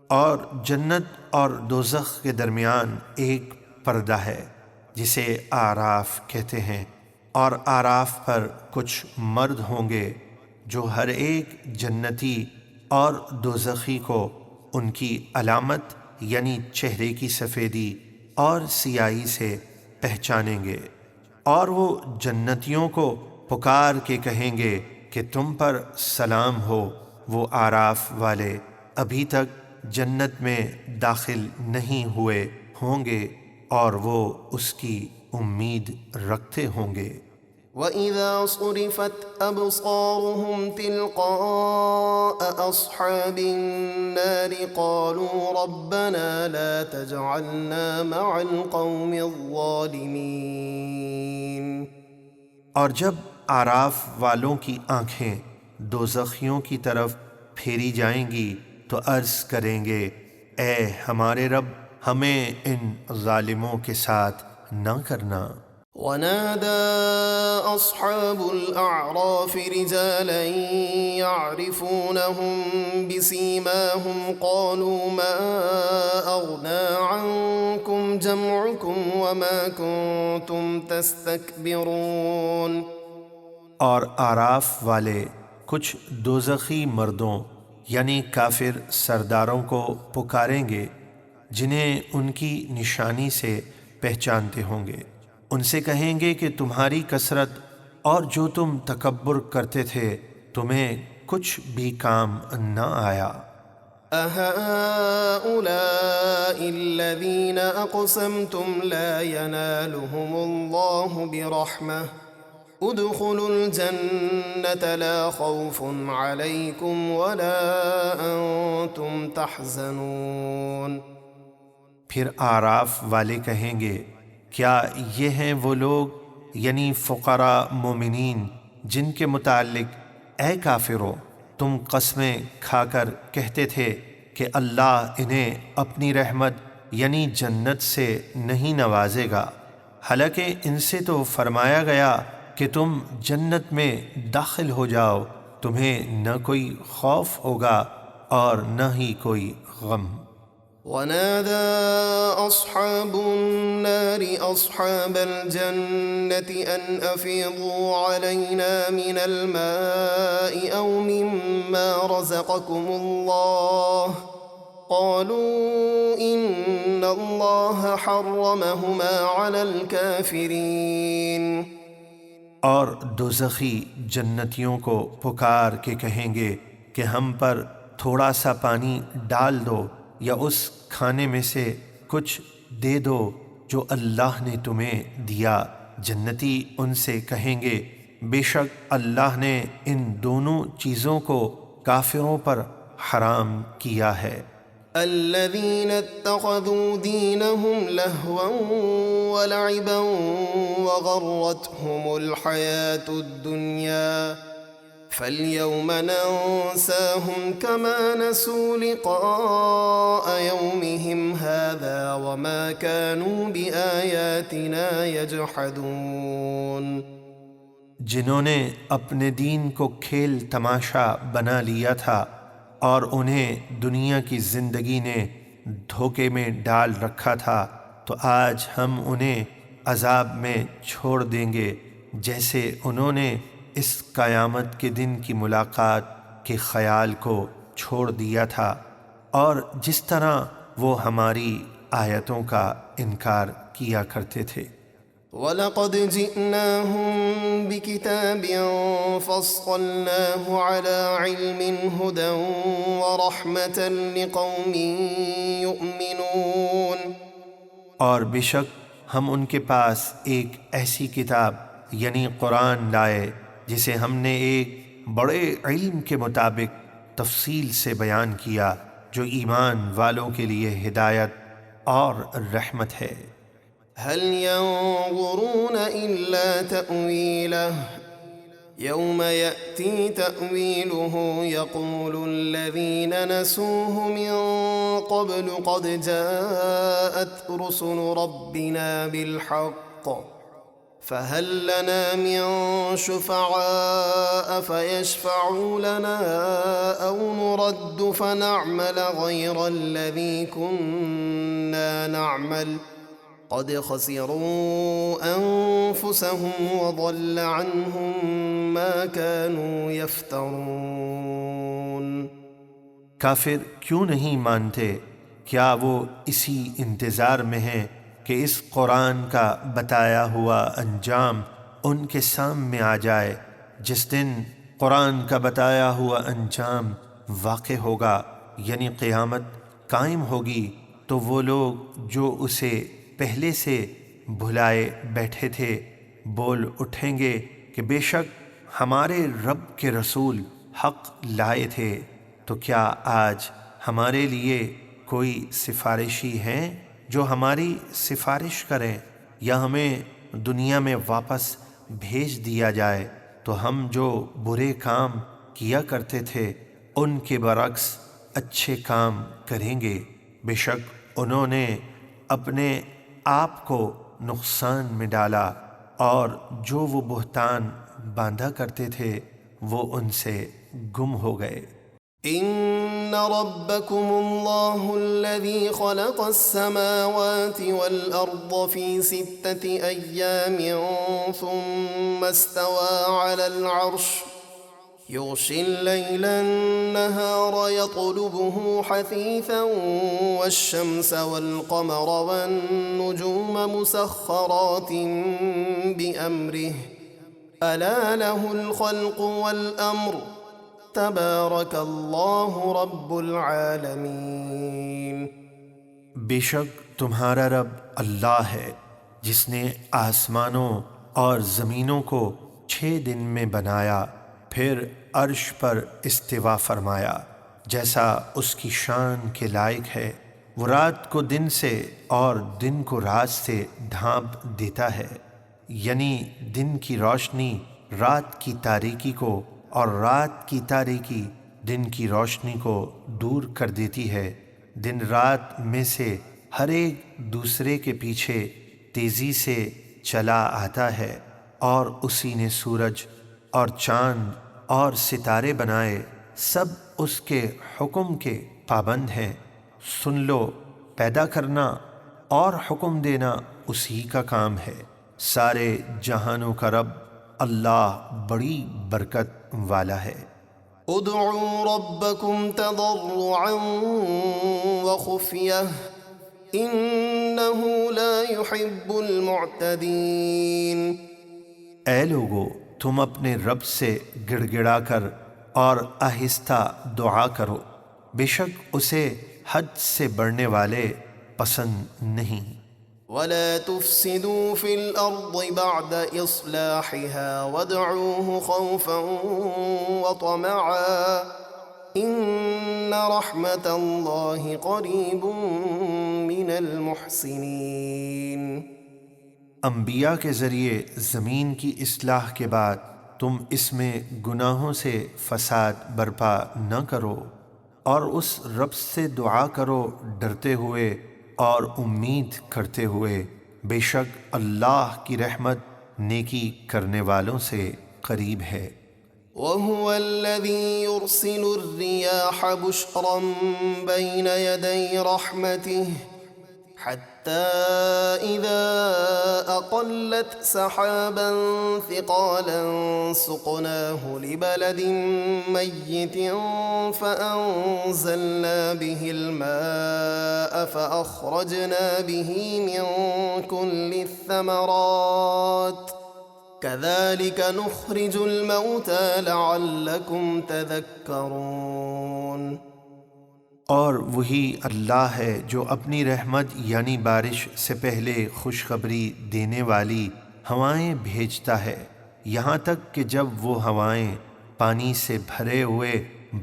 اور جنت اور دوزخ کے درمیان ایک پردہ ہے جسے اعراف کہتے ہیں، اور اعراف پر کچھ مرد ہوں گے جو ہر ایک جنتی اور دوزخی کو ان کی علامت یعنی چہرے کی سفیدی اور سیاہی سے پہچانیں گے، اور وہ جنتیوں کو پکار کے کہیں گے کہ تم پر سلام ہو۔ وہ اعراف والے ابھی تک جنت میں داخل نہیں ہوئے ہوں گے اور وہ اس کی امید رکھتے ہوں گے۔ وَإِذَا صُرِفَتْ أَبْصَارُهُمْ تِلْقَاءَ أَصْحَابِ النَّارِ قَالُوا رَبَّنَا لَا تَجْعَلْنَا مَعَ الْقَوْمِ الظَّالِمِينَ۔ اور جب اعراف والوں کی آنکھیں دوزخیوں کی طرف پھیری جائیں گی تو عرض کریں گے، اے ہمارے رب، ہمیں ان ظالموں کے ساتھ نہ کرنا۔ وَنَادَى أَصْحَابُ الْأَعْرَافِ رِجَالًا يَعْرِفُونَهُم بِسِيمَاهُمْ قَالُوا مَا أَغْنَىٰ عَنكُمْ جَمْعُكُمْ وَمَا كُنتُمْ تَسْتَكْبِرُونَ۔ اور اعراف والے کچھ دوزخی مردوں یعنی کافر سرداروں کو پکاریں گے جنہیں ان کی نشانی سے پہچانتے ہوں گے، ان سے کہیں گے کہ تمہاری کثرت اور جو تم تکبر کرتے تھے تمہیں کچھ بھی کام نہ آیا۔ أَهَٰؤُلَاءِ الَّذِينَ أَقْسَمْتُمْ لَا يَنَالُهُمُ اللَّهُ بِرَحْمَةٍ ادخلوا الجنة لا خوف عليكم ولا أنتم تحزنون۔ پھر اعراف والے کہیں گے، کیا یہ ہیں وہ لوگ یعنی فقراء مومنین جن کے متعلق اے کافرو تم قسمیں کھا کر کہتے تھے کہ اللہ انہیں اپنی رحمت یعنی جنت سے نہیں نوازے گا، حالانکہ ان سے تو فرمایا گیا کہ تم جنت میں داخل ہو جاؤ، تمہیں نہ کوئی خوف ہوگا اور نہ ہی کوئی غم۔ وَنَادَى أَصْحَابُ النَّارِ أَصْحَابَ الْجَنَّةِ أَنْ أَفِيضُوا عَلَيْنَا مِنَ الْمَاءِ أَوْ مِمَّا رَزَقَكُمُ اللَّهُ قَالُوا إِنَّ اللَّهَ حَرَّمَهُمَا عَلَى الْكَافِرِينَ۔ اور دوزخی جنتیوں کو پکار کے کہیں گے کہ ہم پر تھوڑا سا پانی ڈال دو یا اس کھانے میں سے کچھ دے دو جو اللہ نے تمہیں دیا۔ جنتی ان سے کہیں گے، بے شک اللہ نے ان دونوں چیزوں کو کافروں پر حرام کیا ہے۔ الذين اتخذوا دينهم لهوا ولعبا وغرتهم الحياة الدنيا فاليوم ننساهم كما نسوا لقاء يومهم هذا وما كانوا بآياتنا يجحدون۔ جنہوں نے اپنے دین کو کھیل تماشا بنا لیا تھا اور انہیں دنیا کی زندگی نے دھوکے میں ڈال رکھا تھا، تو آج ہم انہیں عذاب میں چھوڑ دیں گے جیسے انہوں نے اس قیامت کے دن کی ملاقات کے خیال کو چھوڑ دیا تھا اور جس طرح وہ ہماری آیتوں کا انکار کیا کرتے تھے۔ وَلَقَدْ جِئْنَاهُمْ بِكِتَابٍ فَصَّلْنَاهُ عَلَى عِلْمٍ هُدًى وَرَحْمَةً لِقَوْمٍ يُؤْمِنُونَ۔ اور بے شک ہم ان کے پاس ایک ایسی کتاب یعنی قرآن لائے جسے ہم نے ایک بڑے علم کے مطابق تفصیل سے بیان کیا، جو ایمان والوں کے لیے ہدایت اور رحمت ہے۔ هل ينظرون إلا تأويله يوم يأتي تأويله يقول الذين نسوه من قبل قد جاءت رسل ربنا بالحق فهل لنا من شفعاء فيشفعوا لنا أو نرد فنعمل غير الذي كنا نعمل قد خسروا أنفسهم وضل عنهم ما كانوا يفترون۔ کافر کیوں نہیں مانتے؟ کیا وہ اسی انتظار میں ہیں کہ اس قرآن کا بتایا ہوا انجام ان کے سامنے آ جائے؟ جس دن قرآن کا بتایا ہوا انجام واقع ہوگا، یعنی قیامت قائم ہوگی، تو وہ لوگ جو اسے پہلے سے بھلائے بیٹھے تھے بول اٹھیں گے کہ بے شک ہمارے رب کے رسول حق لائے تھے، تو کیا آج ہمارے لیے کوئی سفارشی ہیں جو ہماری سفارش کریں، یا ہمیں دنیا میں واپس بھیج دیا جائے تو ہم جو برے کام کیا کرتے تھے ان کے برعکس اچھے کام کریں گے؟ بے شک انہوں نے اپنے آپ کو نقصان میں ڈالا، اور جو وہ بہتان باندھا کرتے تھے وہ ان سے گم ہو گئے۔ إن ربكم الله الذي خلق السماوات والأرض في 6 أيام ثم استوى على العرش يغشي الليل النهار يطلبه حثيثا والشمس والقمر والنجوم مسخرات بأمره ألا له الخلق والأمر تبارک اللہ رب العالمین۔ بے شک تمہارا رب اللہ ہے جس نے آسمانوں اور زمینوں کو 6 دن میں بنایا، پھر عرش پر استوا فرمایا جیسا اس کی شان کے لائق ہے۔ وہ رات کو دن سے اور دن کو رات سے ڈھانپ دیتا ہے، یعنی دن کی روشنی رات کی تاریکی کو اور رات کی تاریکی دن کی روشنی کو دور کر دیتی ہے۔ دن رات میں سے ہر ایک دوسرے کے پیچھے تیزی سے چلا آتا ہے، اور اسی نے سورج اور چاند اور ستارے بنائے، سب اس کے حکم کے پابند ہیں۔ سن لو، پیدا کرنا اور حکم دینا اسی کا کام ہے۔ سارے جہانوں کا رب اللہ بڑی برکت والا ہے۔ ادعوا ربکم تضرعا وخفیہ انہ لا يحب المعتدین۔ اے لوگو، تم اپنے رب سے گڑ گڑا کر اور آہستہ دعا کرو، بے شک اسے حد سے بڑھنے والے پسند نہیں۔ ولا تفسدوا في الأرض بعد إصلاحها وادعوه خوفا وطمعا إن رحمة الله قريب من المحسنين۔ انبیاء کے ذریعے زمین کی اصلاح کے بعد تم اس میں گناہوں سے فساد برپا نہ کرو، اور اس رب سے دعا کرو ڈرتے ہوئے اور امید کرتے ہوئے، بے شک اللہ کی رحمت نیکی کرنے والوں سے قریب ہے۔ وَهُوَ الَّذِي يُرْسِلُ الرِّيَاحَ بُشْرًا بَيْنَ يَدَيْ رَحْمَتِهِ حَتَّى إِذَا أَقَلَّتْ سَحَابًا ثِقَالًا سُقْنَاهُ لِبَلَدٍ مَّيِّتٍ فَأَنزَلْنَا بِهِ الْمَاءَ فَأَخْرَجْنَا بِهِ مِن كُلِّ الثَّمَرَاتِ كَذَلِكَ نُخْرِجُ الْمَوْتَى لَعَلَّكُمْ تَذَكَّرُونَ۔ اور وہی اللہ ہے جو اپنی رحمت یعنی بارش سے پہلے خوشخبری دینے والی ہوائیں بھیجتا ہے، یہاں تک کہ جب وہ ہوائیں پانی سے بھرے ہوئے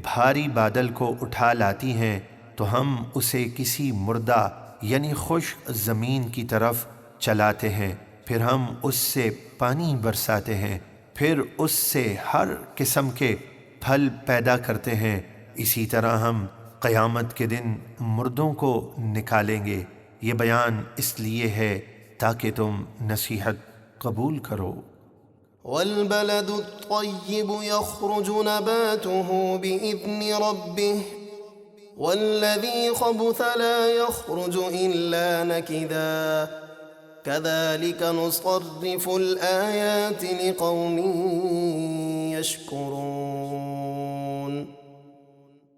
بھاری بادل کو اٹھا لاتی ہیں تو ہم اسے کسی مردہ یعنی خشک زمین کی طرف چلاتے ہیں، پھر ہم اس سے پانی برساتے ہیں، پھر اس سے ہر قسم کے پھل پیدا کرتے ہیں، اسی طرح ہم قیامت کے دن مردوں کو نکالیں گے۔ یہ بیان اس لیے ہے تاکہ تم نصیحت قبول کرو۔ والبلد الطيب يخرج نباته بإذن ربه والذي خبث لا يخرج إلا نكدا كذلك نصرف الآيات لقوم يشكرون۔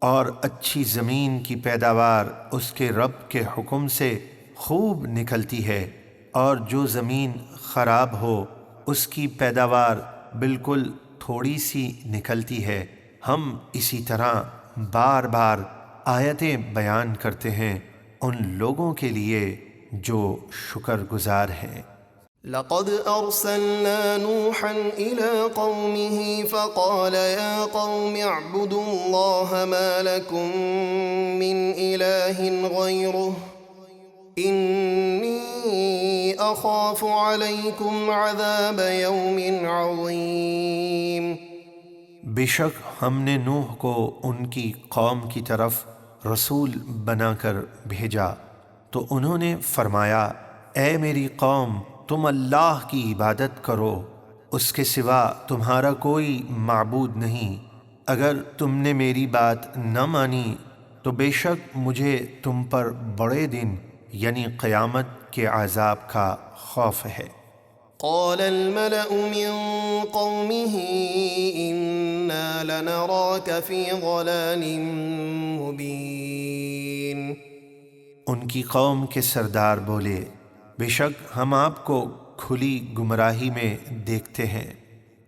اور اچھی زمین کی پیداوار اس کے رب کے حکم سے خوب نکلتی ہے، اور جو زمین خراب ہو اس کی پیداوار بالکل تھوڑی سی نکلتی ہے۔ ہم اسی طرح بار بار آیتیں بیان کرتے ہیں ان لوگوں کے لیے جو شکر گزار ہیں۔ لقد أرسلنا نوحا إلى قومه فقال يا قوم اعبدوا الله ما لكم من إله غيره إني أخاف عليكم عذاب يوم عظيم۔ بے شک ہم نے نوح کو ان کی قوم کی طرف رسول بنا کر بھیجا تو انہوں نے فرمایا، اے میری قوم، تم اللہ کی عبادت کرو، اس کے سوا تمہارا کوئی معبود نہیں۔ اگر تم نے میری بات نہ مانی تو بے شک مجھے تم پر بڑے دن یعنی قیامت کے عذاب کا خوف ہے۔ قال الملأ من قومه إنا لنراك في ضلال مبين۔ ان کی قوم کے سردار بولے، بے شک ہم آپ کو کھلی گمراہی میں دیکھتے ہیں۔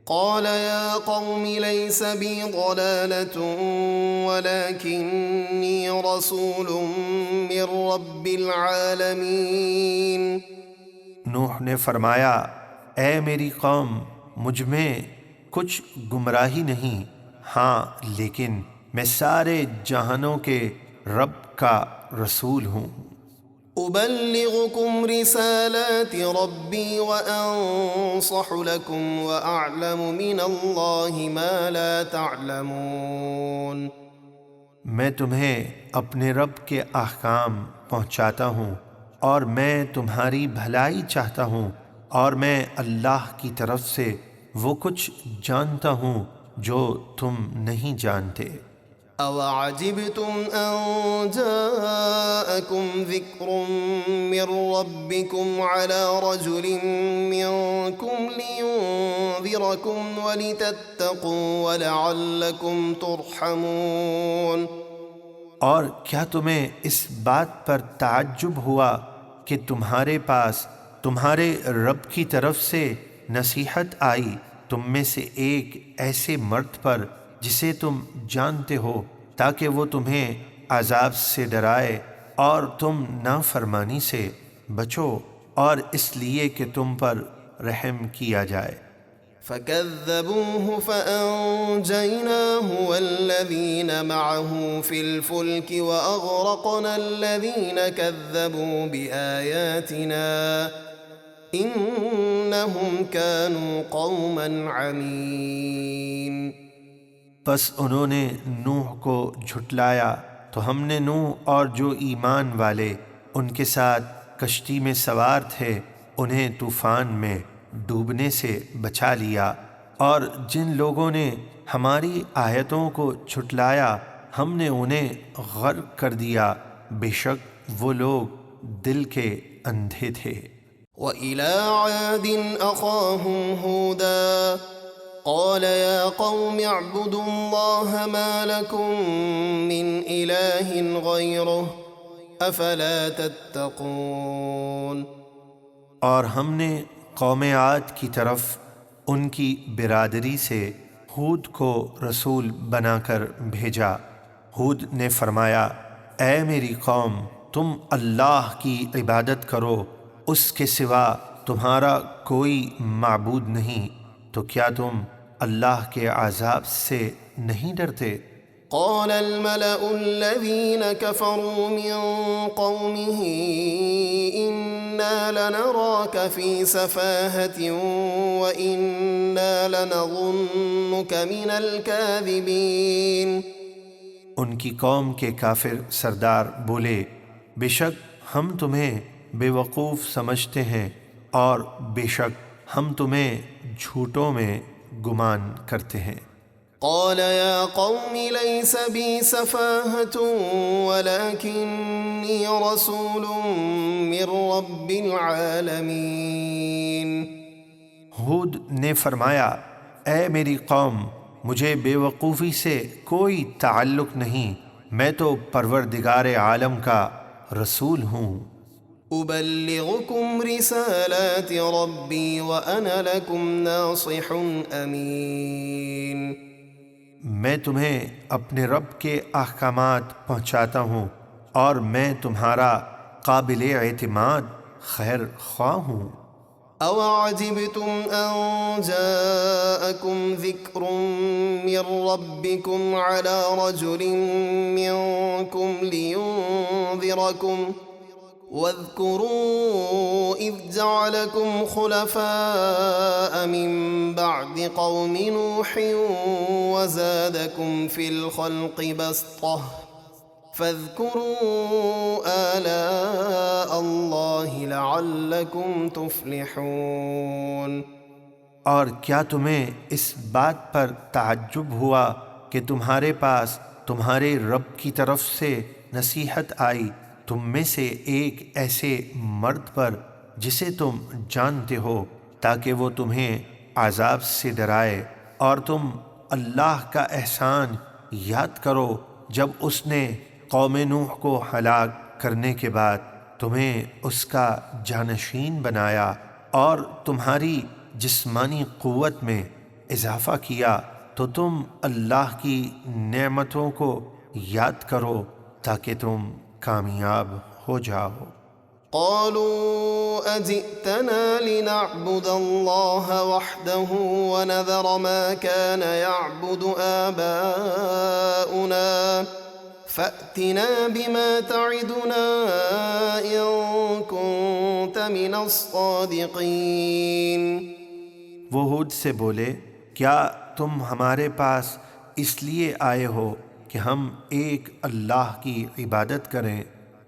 قال يا قوم ليس بي ضلالة ولكني رسول من رب العالمين۔ نوح نے فرمایا، اے میری قوم، مجھ میں کچھ گمراہی نہیں، ہاں لیکن میں سارے جہانوں کے رب کا رسول ہوں۔ أبلغكم رسالات ربي وأنصح لكم وأعلم من الله ما لا تعلمون۔ میں تمہیں اپنے رب کے احکام پہنچاتا ہوں اور میں تمہاری بھلائی چاہتا ہوں، اور میں اللہ کی طرف سے وہ کچھ جانتا ہوں جو تم نہیں جانتے۔ أَوَعَجِبْتُمْ أَن جَاءَكُمْ ذِكْرٌ مِّن رَّبِّكُمْ عَلَىٰ رَجُلٍ مِّنكُمْ لِيُنذِرَكُمْ وَلِتَتَّقُوا وَلَعَلَّكُمْ تُرْحَمُونَ۔ اور کیا تمہیں اس بات پر تعجب ہوا کہ تمہارے پاس تمہارے رب کی طرف سے نصیحت آئی تم میں سے ایک ایسے مرد پر جسے تم جانتے ہو، تاکہ وہ تمہیں عذاب سے ڈرائے اور تم نافرمانی سے بچو، اور اس لیے کہ تم پر رحم کیا جائے۔ فَكَذَّبُوهُ فَأَنجَيْنَاهُ وَالَّذِينَ مَعَهُ فِي الْفُلْكِ وَأَغْرَقْنَا الَّذِينَ كَذَّبُوا بِآيَاتِنَا إِنَّهُمْ كَانُوا قَوْمًا عَمِينَ۔ پس انہوں نے نوح کو جھٹلایا تو ہم نے نوح اور جو ایمان والے ان کے ساتھ کشتی میں سوار تھے انہیں طوفان میں ڈوبنے سے بچا لیا، اور جن لوگوں نے ہماری آیتوں کو جھٹلایا ہم نے انہیں غرق کر دیا، بے شک وہ لوگ دل کے اندھے تھے۔ وَإِلَىٰ عَادٍ أَخَاهُمْ هُودًا قال يا قوم اعبدوا الله ما لكم من إله غيره أفلا تتقون۔ اور ہم نے قوم عاد کی طرف ان کی برادری سے ہود کو رسول بنا کر بھیجا۔ ہود نے فرمایا، اے میری قوم، تم اللہ کی عبادت کرو، اس کے سوا تمہارا کوئی معبود نہیں، تو کیا تم اللہ کے عذاب سے نہیں ڈرتے؟ قال الملأ الذين كفروا من قومه إنا لنراك في سفاهة وإنا لنظنك من الكاذبين۔ ان کی قوم کے کافر سردار بولے، بے شک ہم تمہیں بے وقوف سمجھتے ہیں اور بے شک ہم تمہیں جھوٹوں میں گمان کرتے ہیں۔ قال يا قوم ليس بي سفاهة ولكني رسول من رب العالمين۔ ہود نے فرمایا، اے میری قوم، مجھے بے وقوفی سے کوئی تعلق نہیں، میں تو پروردگار عالم کا رسول ہوں۔ أبلغكم رسالات ربي وأنا لكم ناصح أمين۔ میں تمہیں اپنے رب کے احکامات پہنچاتا ہوں اور میں تمہارا قابل اعتماد خیر خواہ ہوں۔ أَوَعَجِبْتُمْ أَن جَاءَكُمْ ذِكْرٌ مِّن رَّبِّكُمْ عَلَىٰ رَجُلٍ مِّنكُمْ لِيُنذِرَكُمْ واذكروا إذ جعلكم خلفاء من بعد قوم نوح وزادكم في الخلق بسطة فاذكروا آلاء الله لعلكم تفلحون۔ اور کیا تمہیں اس بات پر تعجب ہوا کہ تمہارے پاس تمہارے رب کی طرف سے نصیحت آئی تم میں سے ایک ایسے مرد پر جسے تم جانتے ہو، تاکہ وہ تمہیں عذاب سے ڈرائے، اور تم اللہ کا احسان یاد کرو جب اس نے قوم نوح کو ہلاک کرنے کے بعد تمہیں اس کا جانشین بنایا اور تمہاری جسمانی قوت میں اضافہ کیا، تو تم اللہ کی نعمتوں کو یاد کرو تاکہ تم کامیاب ہو جاؤ۔ قالوا أجئتنا لنعبد الله وحده ونذر ما كان يعبد آباؤنا فأتنا بما تعدنا إن كنت من الصادقين۔ وہ ہود سے بولے، کیا تم ہمارے پاس اس لیے آئے ہو کہ ہم ایک اللہ کی عبادت کریں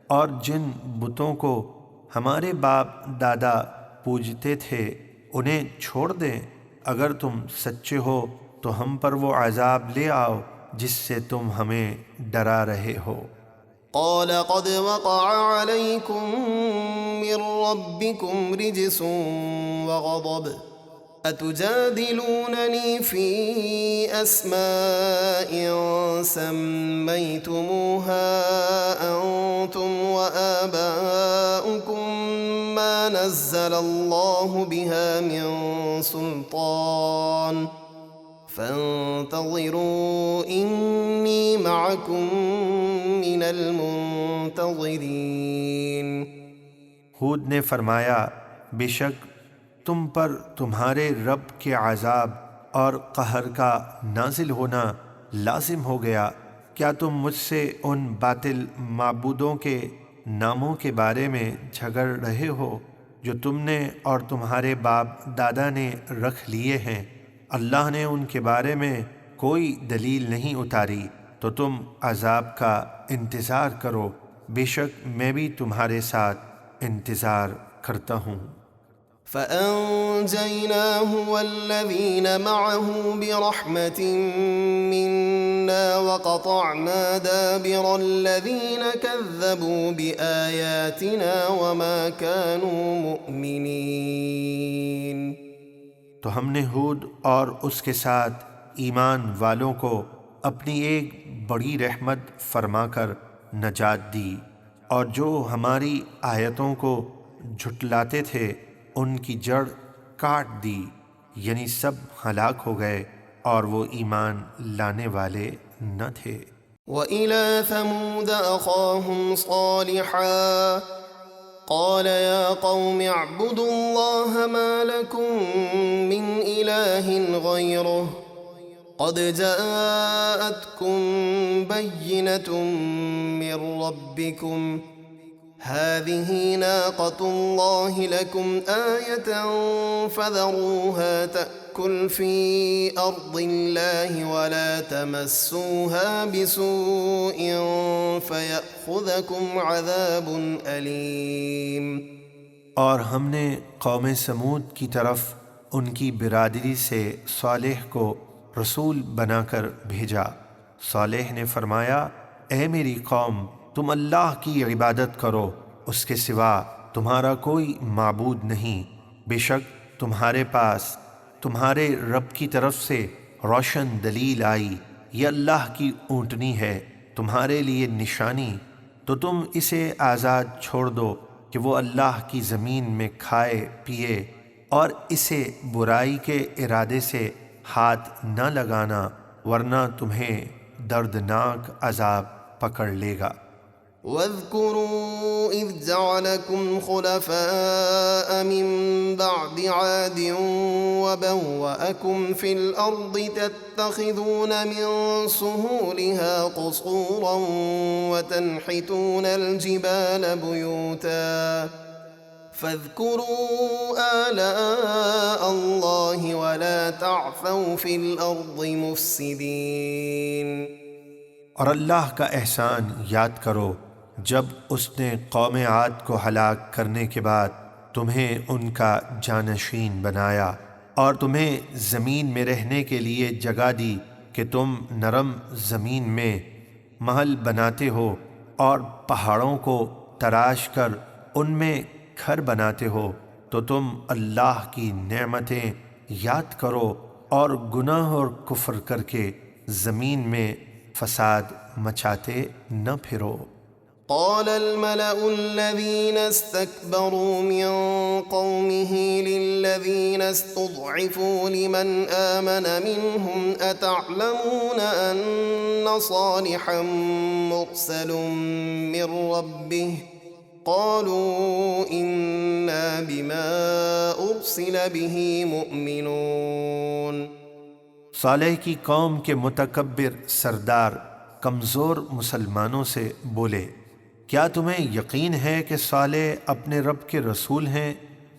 اور جن بتوں کو ہمارے باپ دادا پوجتے تھے انہیں چھوڑ دیں؟ اگر تم سچے ہو تو ہم پر وہ عذاب لے آؤ جس سے تم ہمیں ڈرا رہے ہو۔ قال قد وقع عليكم من ربكم رجس وغضب أتجادلونني في أسماء سميتموها أنتم وآباؤكم ما نزل الله بها من سلطان فانتظروا إني معكم من المنتظرين۔ ہود نے فرمایا، بے شک تم پر تمہارے رب کے عذاب اور قہر کا نازل ہونا لازم ہو گیا۔ کیا تم مجھ سے ان باطل معبودوں کے ناموں کے بارے میں جھگڑ رہے ہو جو تم نے اور تمہارے باپ دادا نے رکھ لیے ہیں؟ اللہ نے ان کے بارے میں کوئی دلیل نہیں اتاری، تو تم عذاب کا انتظار کرو، بے شک میں بھی تمہارے ساتھ انتظار کرتا ہوں۔ فأنجيناه والذين معه برحمة منا وقطعنا دابر الذين كذبوا بآياتنا وما كانوا مؤمنين۔ تو ہم نے ہود اور اس کے ساتھ ایمان والوں کو اپنی ایک بڑی رحمت فرما کر نجات دی، اور جو ہماری آیتوں کو جھٹلاتے تھے ان کی جڑ کاٹ دی، یعنی سب ہلاک ہو گئے اور وہ ایمان لانے والے نہ تھے۔ وَإِلَى ثَمُودَ أَخَاهُمْ صَالِحًا قَالَ يَا قَوْمِ اعْبُدُوا اللَّهَ مَا لَكُمْ مِنْ إِلَٰهٍ غَيْرُهُ قد جاءتكم بينة من ربكم هذه ناقة الله لكم آية فذروها تأكل في أرض الله ولا تمسوها بسوء فيأخذكم عذاب أليم۔ اور ہم نے قوم سمود کی طرف ان کی برادری سے صالح کو رسول بنا کر بھیجا۔ صالح نے فرمایا، اے میری قوم، تم اللہ کی عبادت کرو، اس کے سوا تمہارا کوئی معبود نہیں۔ بے شک تمہارے پاس تمہارے رب کی طرف سے روشن دلیل آئی، یہ اللہ کی اونٹنی ہے تمہارے لیے نشانی، تو تم اسے آزاد چھوڑ دو کہ وہ اللہ کی زمین میں کھائے پیے، اور اسے برائی کے ارادے سے ہاتھ نہ لگانا، ورنہ تمہیں دردناک عذاب پکڑ لے گا۔ واذكروا إذ جعلكم خلفاء من بعد عاد وبوأكم في الأرض تتخذون من سهولها قصورا وتنحتون الجبال بيوتا فاذكروا آلاء الله ولا تعثوا في الأرض مفسدين۔ اور اللہ کا احسان یاد کرو جب اس نے قوم عاد کو ہلاک کرنے کے بعد تمہیں ان کا جانشین بنایا اور تمہیں زمین میں رہنے کے لیے جگہ دی کہ تم نرم زمین میں محل بناتے ہو اور پہاڑوں کو تراش کر ان میں گھر بناتے ہو، تو تم اللہ کی نعمتیں یاد کرو اور گناہ اور کفر کر کے زمین میں فساد مچاتے نہ پھرو۔ قال الملأ الذين استكبروا من قومه للذين استضعفوا لمن آمن منهم أتعلمون أن صالحا مرسل من ربه قالوا إنا بما أرسل به مؤمنون۔ صالح کی قوم کے متکبر سردار کمزور مسلمانوں سے بولے، کیا تمہیں یقین ہے کہ صالح اپنے رب کے رسول ہیں؟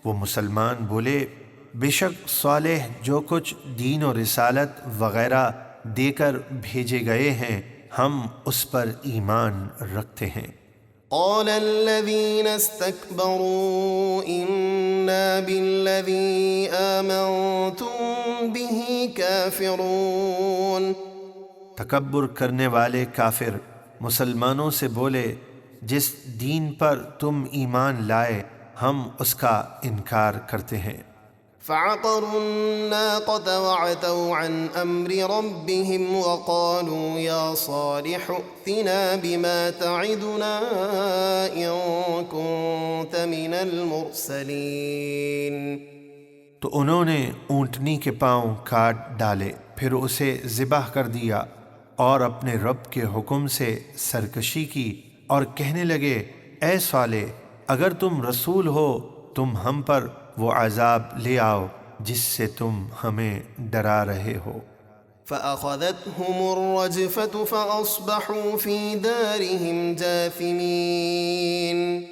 وہ مسلمان بولے، بے شک صالح جو کچھ دین و رسالت وغیرہ دے کر بھیجے گئے ہیں ہم اس پر ایمان رکھتے ہیں۔ قال الذين استكبروا إنا بالذي آمنتم به كافرون۔ تکبر کرنے والے کافر مسلمانوں سے بولے، جس دین پر تم ایمان لائے ہم اس کا انکار کرتے ہیں۔ فعقروا الناقة وعتوا عن أمر ربهم وقالوا يا صالح ائتنا بما تعدنا إن كنت من المرسلين۔ تو انہوں نے اونٹنی کے پاؤں کاٹ ڈالے، پھر اسے ذبح کر دیا اور اپنے رب کے حکم سے سرکشی کی اور کہنے لگے، اے صالح اگر تم رسول ہو تم ہم پر وہ عذاب لے آؤ جس سے تم ہمیں ڈرا رہے ہو۔ فأخذتهم الرجفة فأصبحوا في دارهم جاثمين۔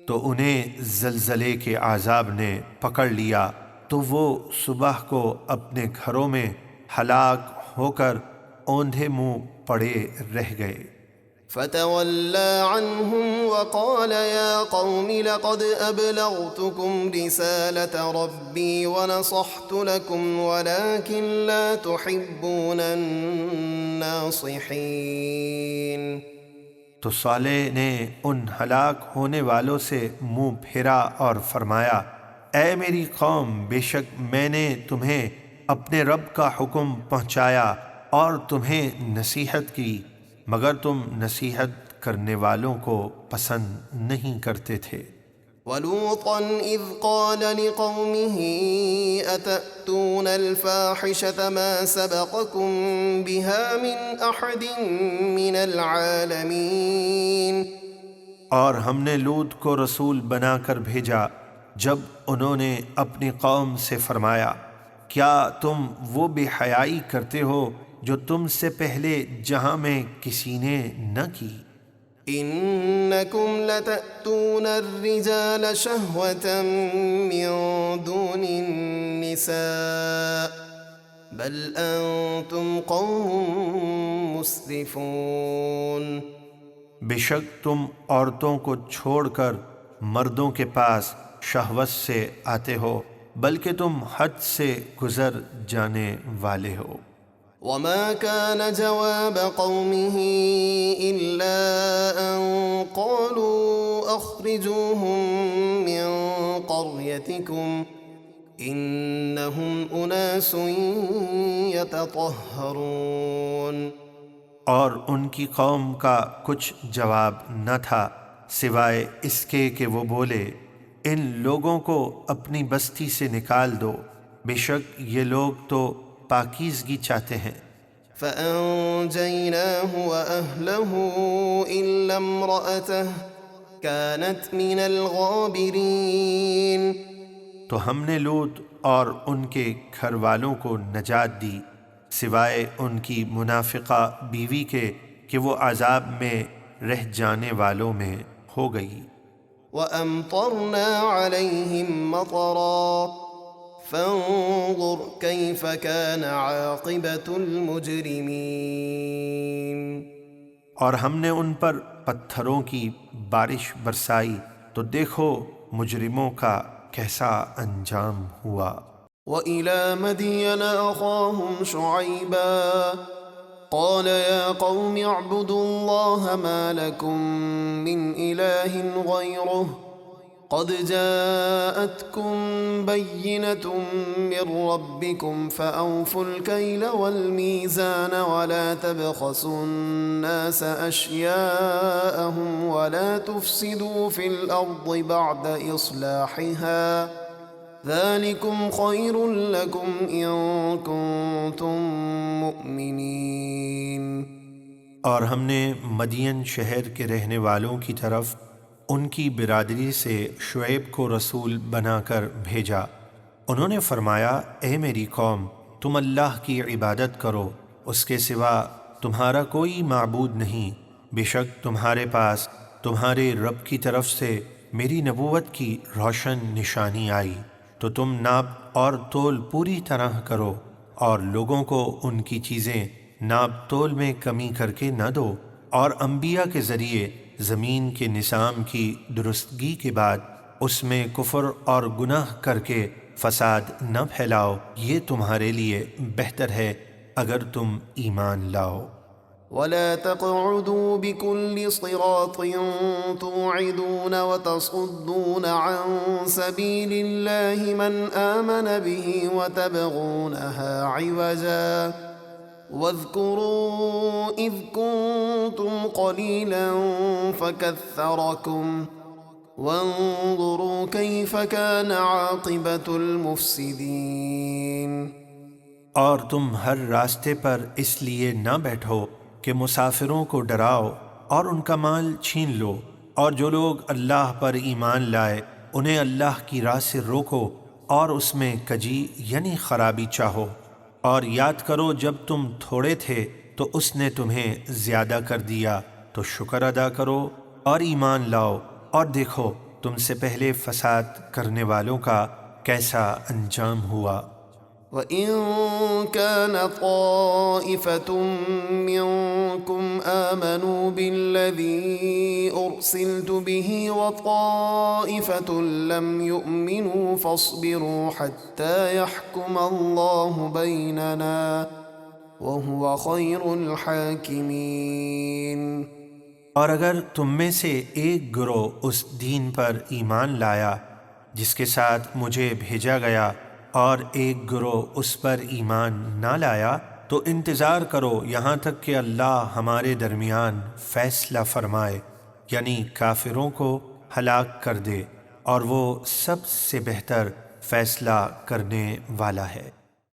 تو انہیں زلزلے کے عذاب نے پکڑ لیا تو وہ صبح کو اپنے گھروں میں ہلاک ہو کر اوندھے منہ پڑے رہ گئے۔ فتولى عنهم وقال يا قوم لقد أبلغتكم رسالة ربي ونصحت لكم ولكن لا تحبون الناصحين۔ تو صالح نے ان ہلاک ہونے والوں سے منہ پھیرا اور فرمایا، اے میری قوم، بے شک میں نے تمہیں اپنے رب کا حکم پہنچایا اور تمہیں نصیحت کی، مگر تم نصیحت کرنے والوں کو پسند نہیں کرتے تھے۔ وَلُوطًا إِذْ قَالَ لِقَوْمِهِ أَتَأْتُونَ الْفَاحِشَةَ مَا سَبَقَكُم بِهَا مِنْ أَحَدٍ مِّنَ الْعَالَمِينَ۔ اور ہم نے لوط کو رسول بنا کر بھیجا جب انہوں نے اپنی قوم سے فرمایا، کیا تم وہ بے حیائی کرتے ہو جو تم سے پہلے جہاں میں کسی نے نہ کی؟ إنكم لتأتون الرجال شهوة من دون النساء بل أنتم قوم مسرفون۔ بے شک تم عورتوں کو چھوڑ کر مردوں کے پاس شہوت سے آتے ہو، بلکہ تم حد سے گزر جانے والے ہو۔ وما كان جواب قومه إلا أن قالوا أخرجوهم من قريتكم إنهم أناس يتطهرون۔ اور ان کی قوم کا کچھ جواب نہ تھا سوائے اس کے کہ وہ بولے، ان لوگوں کو اپنی بستی سے نکال دو، بے شک یہ لوگ تو پاکیزگی چاہتے ہیں۔ فأنجيناه وأهله إلا امرأته كانت من الغابرين۔ تو ہم نے لوط اور ان کے گھر والوں کو نجات دی سوائے ان کی منافقہ بیوی کے کہ وہ عذاب میں رہ جانے والوں میں ہو گئی۔ وأمطرنا عليهم مطرا فانظر كيف كان عاقبة المجرمين۔ اور ہم نے ان پر پتھروں کی بارش برسائی تو دیکھو مجرموں کا کیسا انجام ہوا۔ وإلى مدين أخاهم شعيبا قال يا قوم اعبدوا الله ما لكم من إله غيره قد جاءتكم بينة من ربكم فأوفوا الكيل والميزان ولا تبخسوا الناس أشياءهم ولا تفسدوا في الأرض بعد إصلاحها ذلكم خير لكم إن كنتم مؤمنين۔ اور ہم نے مدین شہر کے رہنے والوں کی طرف ان کی برادری سے شعیب کو رسول بنا کر بھیجا۔ انہوں نے فرمایا، اے میری قوم، تم اللہ کی عبادت کرو، اس کے سوا تمہارا کوئی معبود نہیں۔ بے شک تمہارے پاس تمہارے رب کی طرف سے میری نبوت کی روشن نشانی آئی، تو تم ناپ اور تول پوری طرح کرو اور لوگوں کو ان کی چیزیں ناپ تول میں کمی کر کے نہ دو، اور انبیاء کے ذریعے زمین کے نظام کی درستگی کے بعد اس میں کفر اور گناہ کر کے فساد نہ پھیلاؤ، یہ تمہارے لیے بہتر ہے اگر تم ایمان لاؤ۔ ولا تقعدوا بكل صراط توعدون وتصدون عن سبيل الله من آمن به وتبغونها عوجا واذكروا إذ كنتم قليلا فكثركم وانظروا كيف كان عاقبة المفسدين۔ اور تم ہر راستے پر اس لیے نہ بیٹھو کہ مسافروں کو ڈراؤ اور ان کا مال چھین لو، اور جو لوگ اللہ پر ایمان لائے انہیں اللہ کی راہ سے روکو اور اس میں کجی یعنی خرابی چاہو، اور یاد کرو جب تم تھوڑے تھے تو اس نے تمہیں زیادہ کر دیا، تو شکر ادا کرو اور ایمان لاؤ، اور دیکھو تم سے پہلے فساد کرنے والوں کا کیسا انجام ہوا۔ وَإِن كَانَ طَائِفَةٌ مِّنكُمْ آمَنُوا بِالَّذِي أُرْسِلْتُ بِهِ وَطَائِفَةٌ لَّمْ يُؤْمِنُوا فَاصْبِرُوا حَتَّى يَحْكُمَ اللَّهُ بَيْنَنَا وَهُوَ خَيْرُ الْحَاكِمِينَ۔ اور اگر تم میں سے ایک گروہ اس دین پر ایمان لایا جس کے ساتھ مجھے بھیجا گیا اور ایک گروہ اس پر ایمان نہ لایا، تو انتظار کرو یہاں تک کہ اللہ ہمارے درمیان فیصلہ فرمائے، یعنی کافروں کو ہلاک کر دے، اور وہ سب سے بہتر فیصلہ کرنے والا ہے۔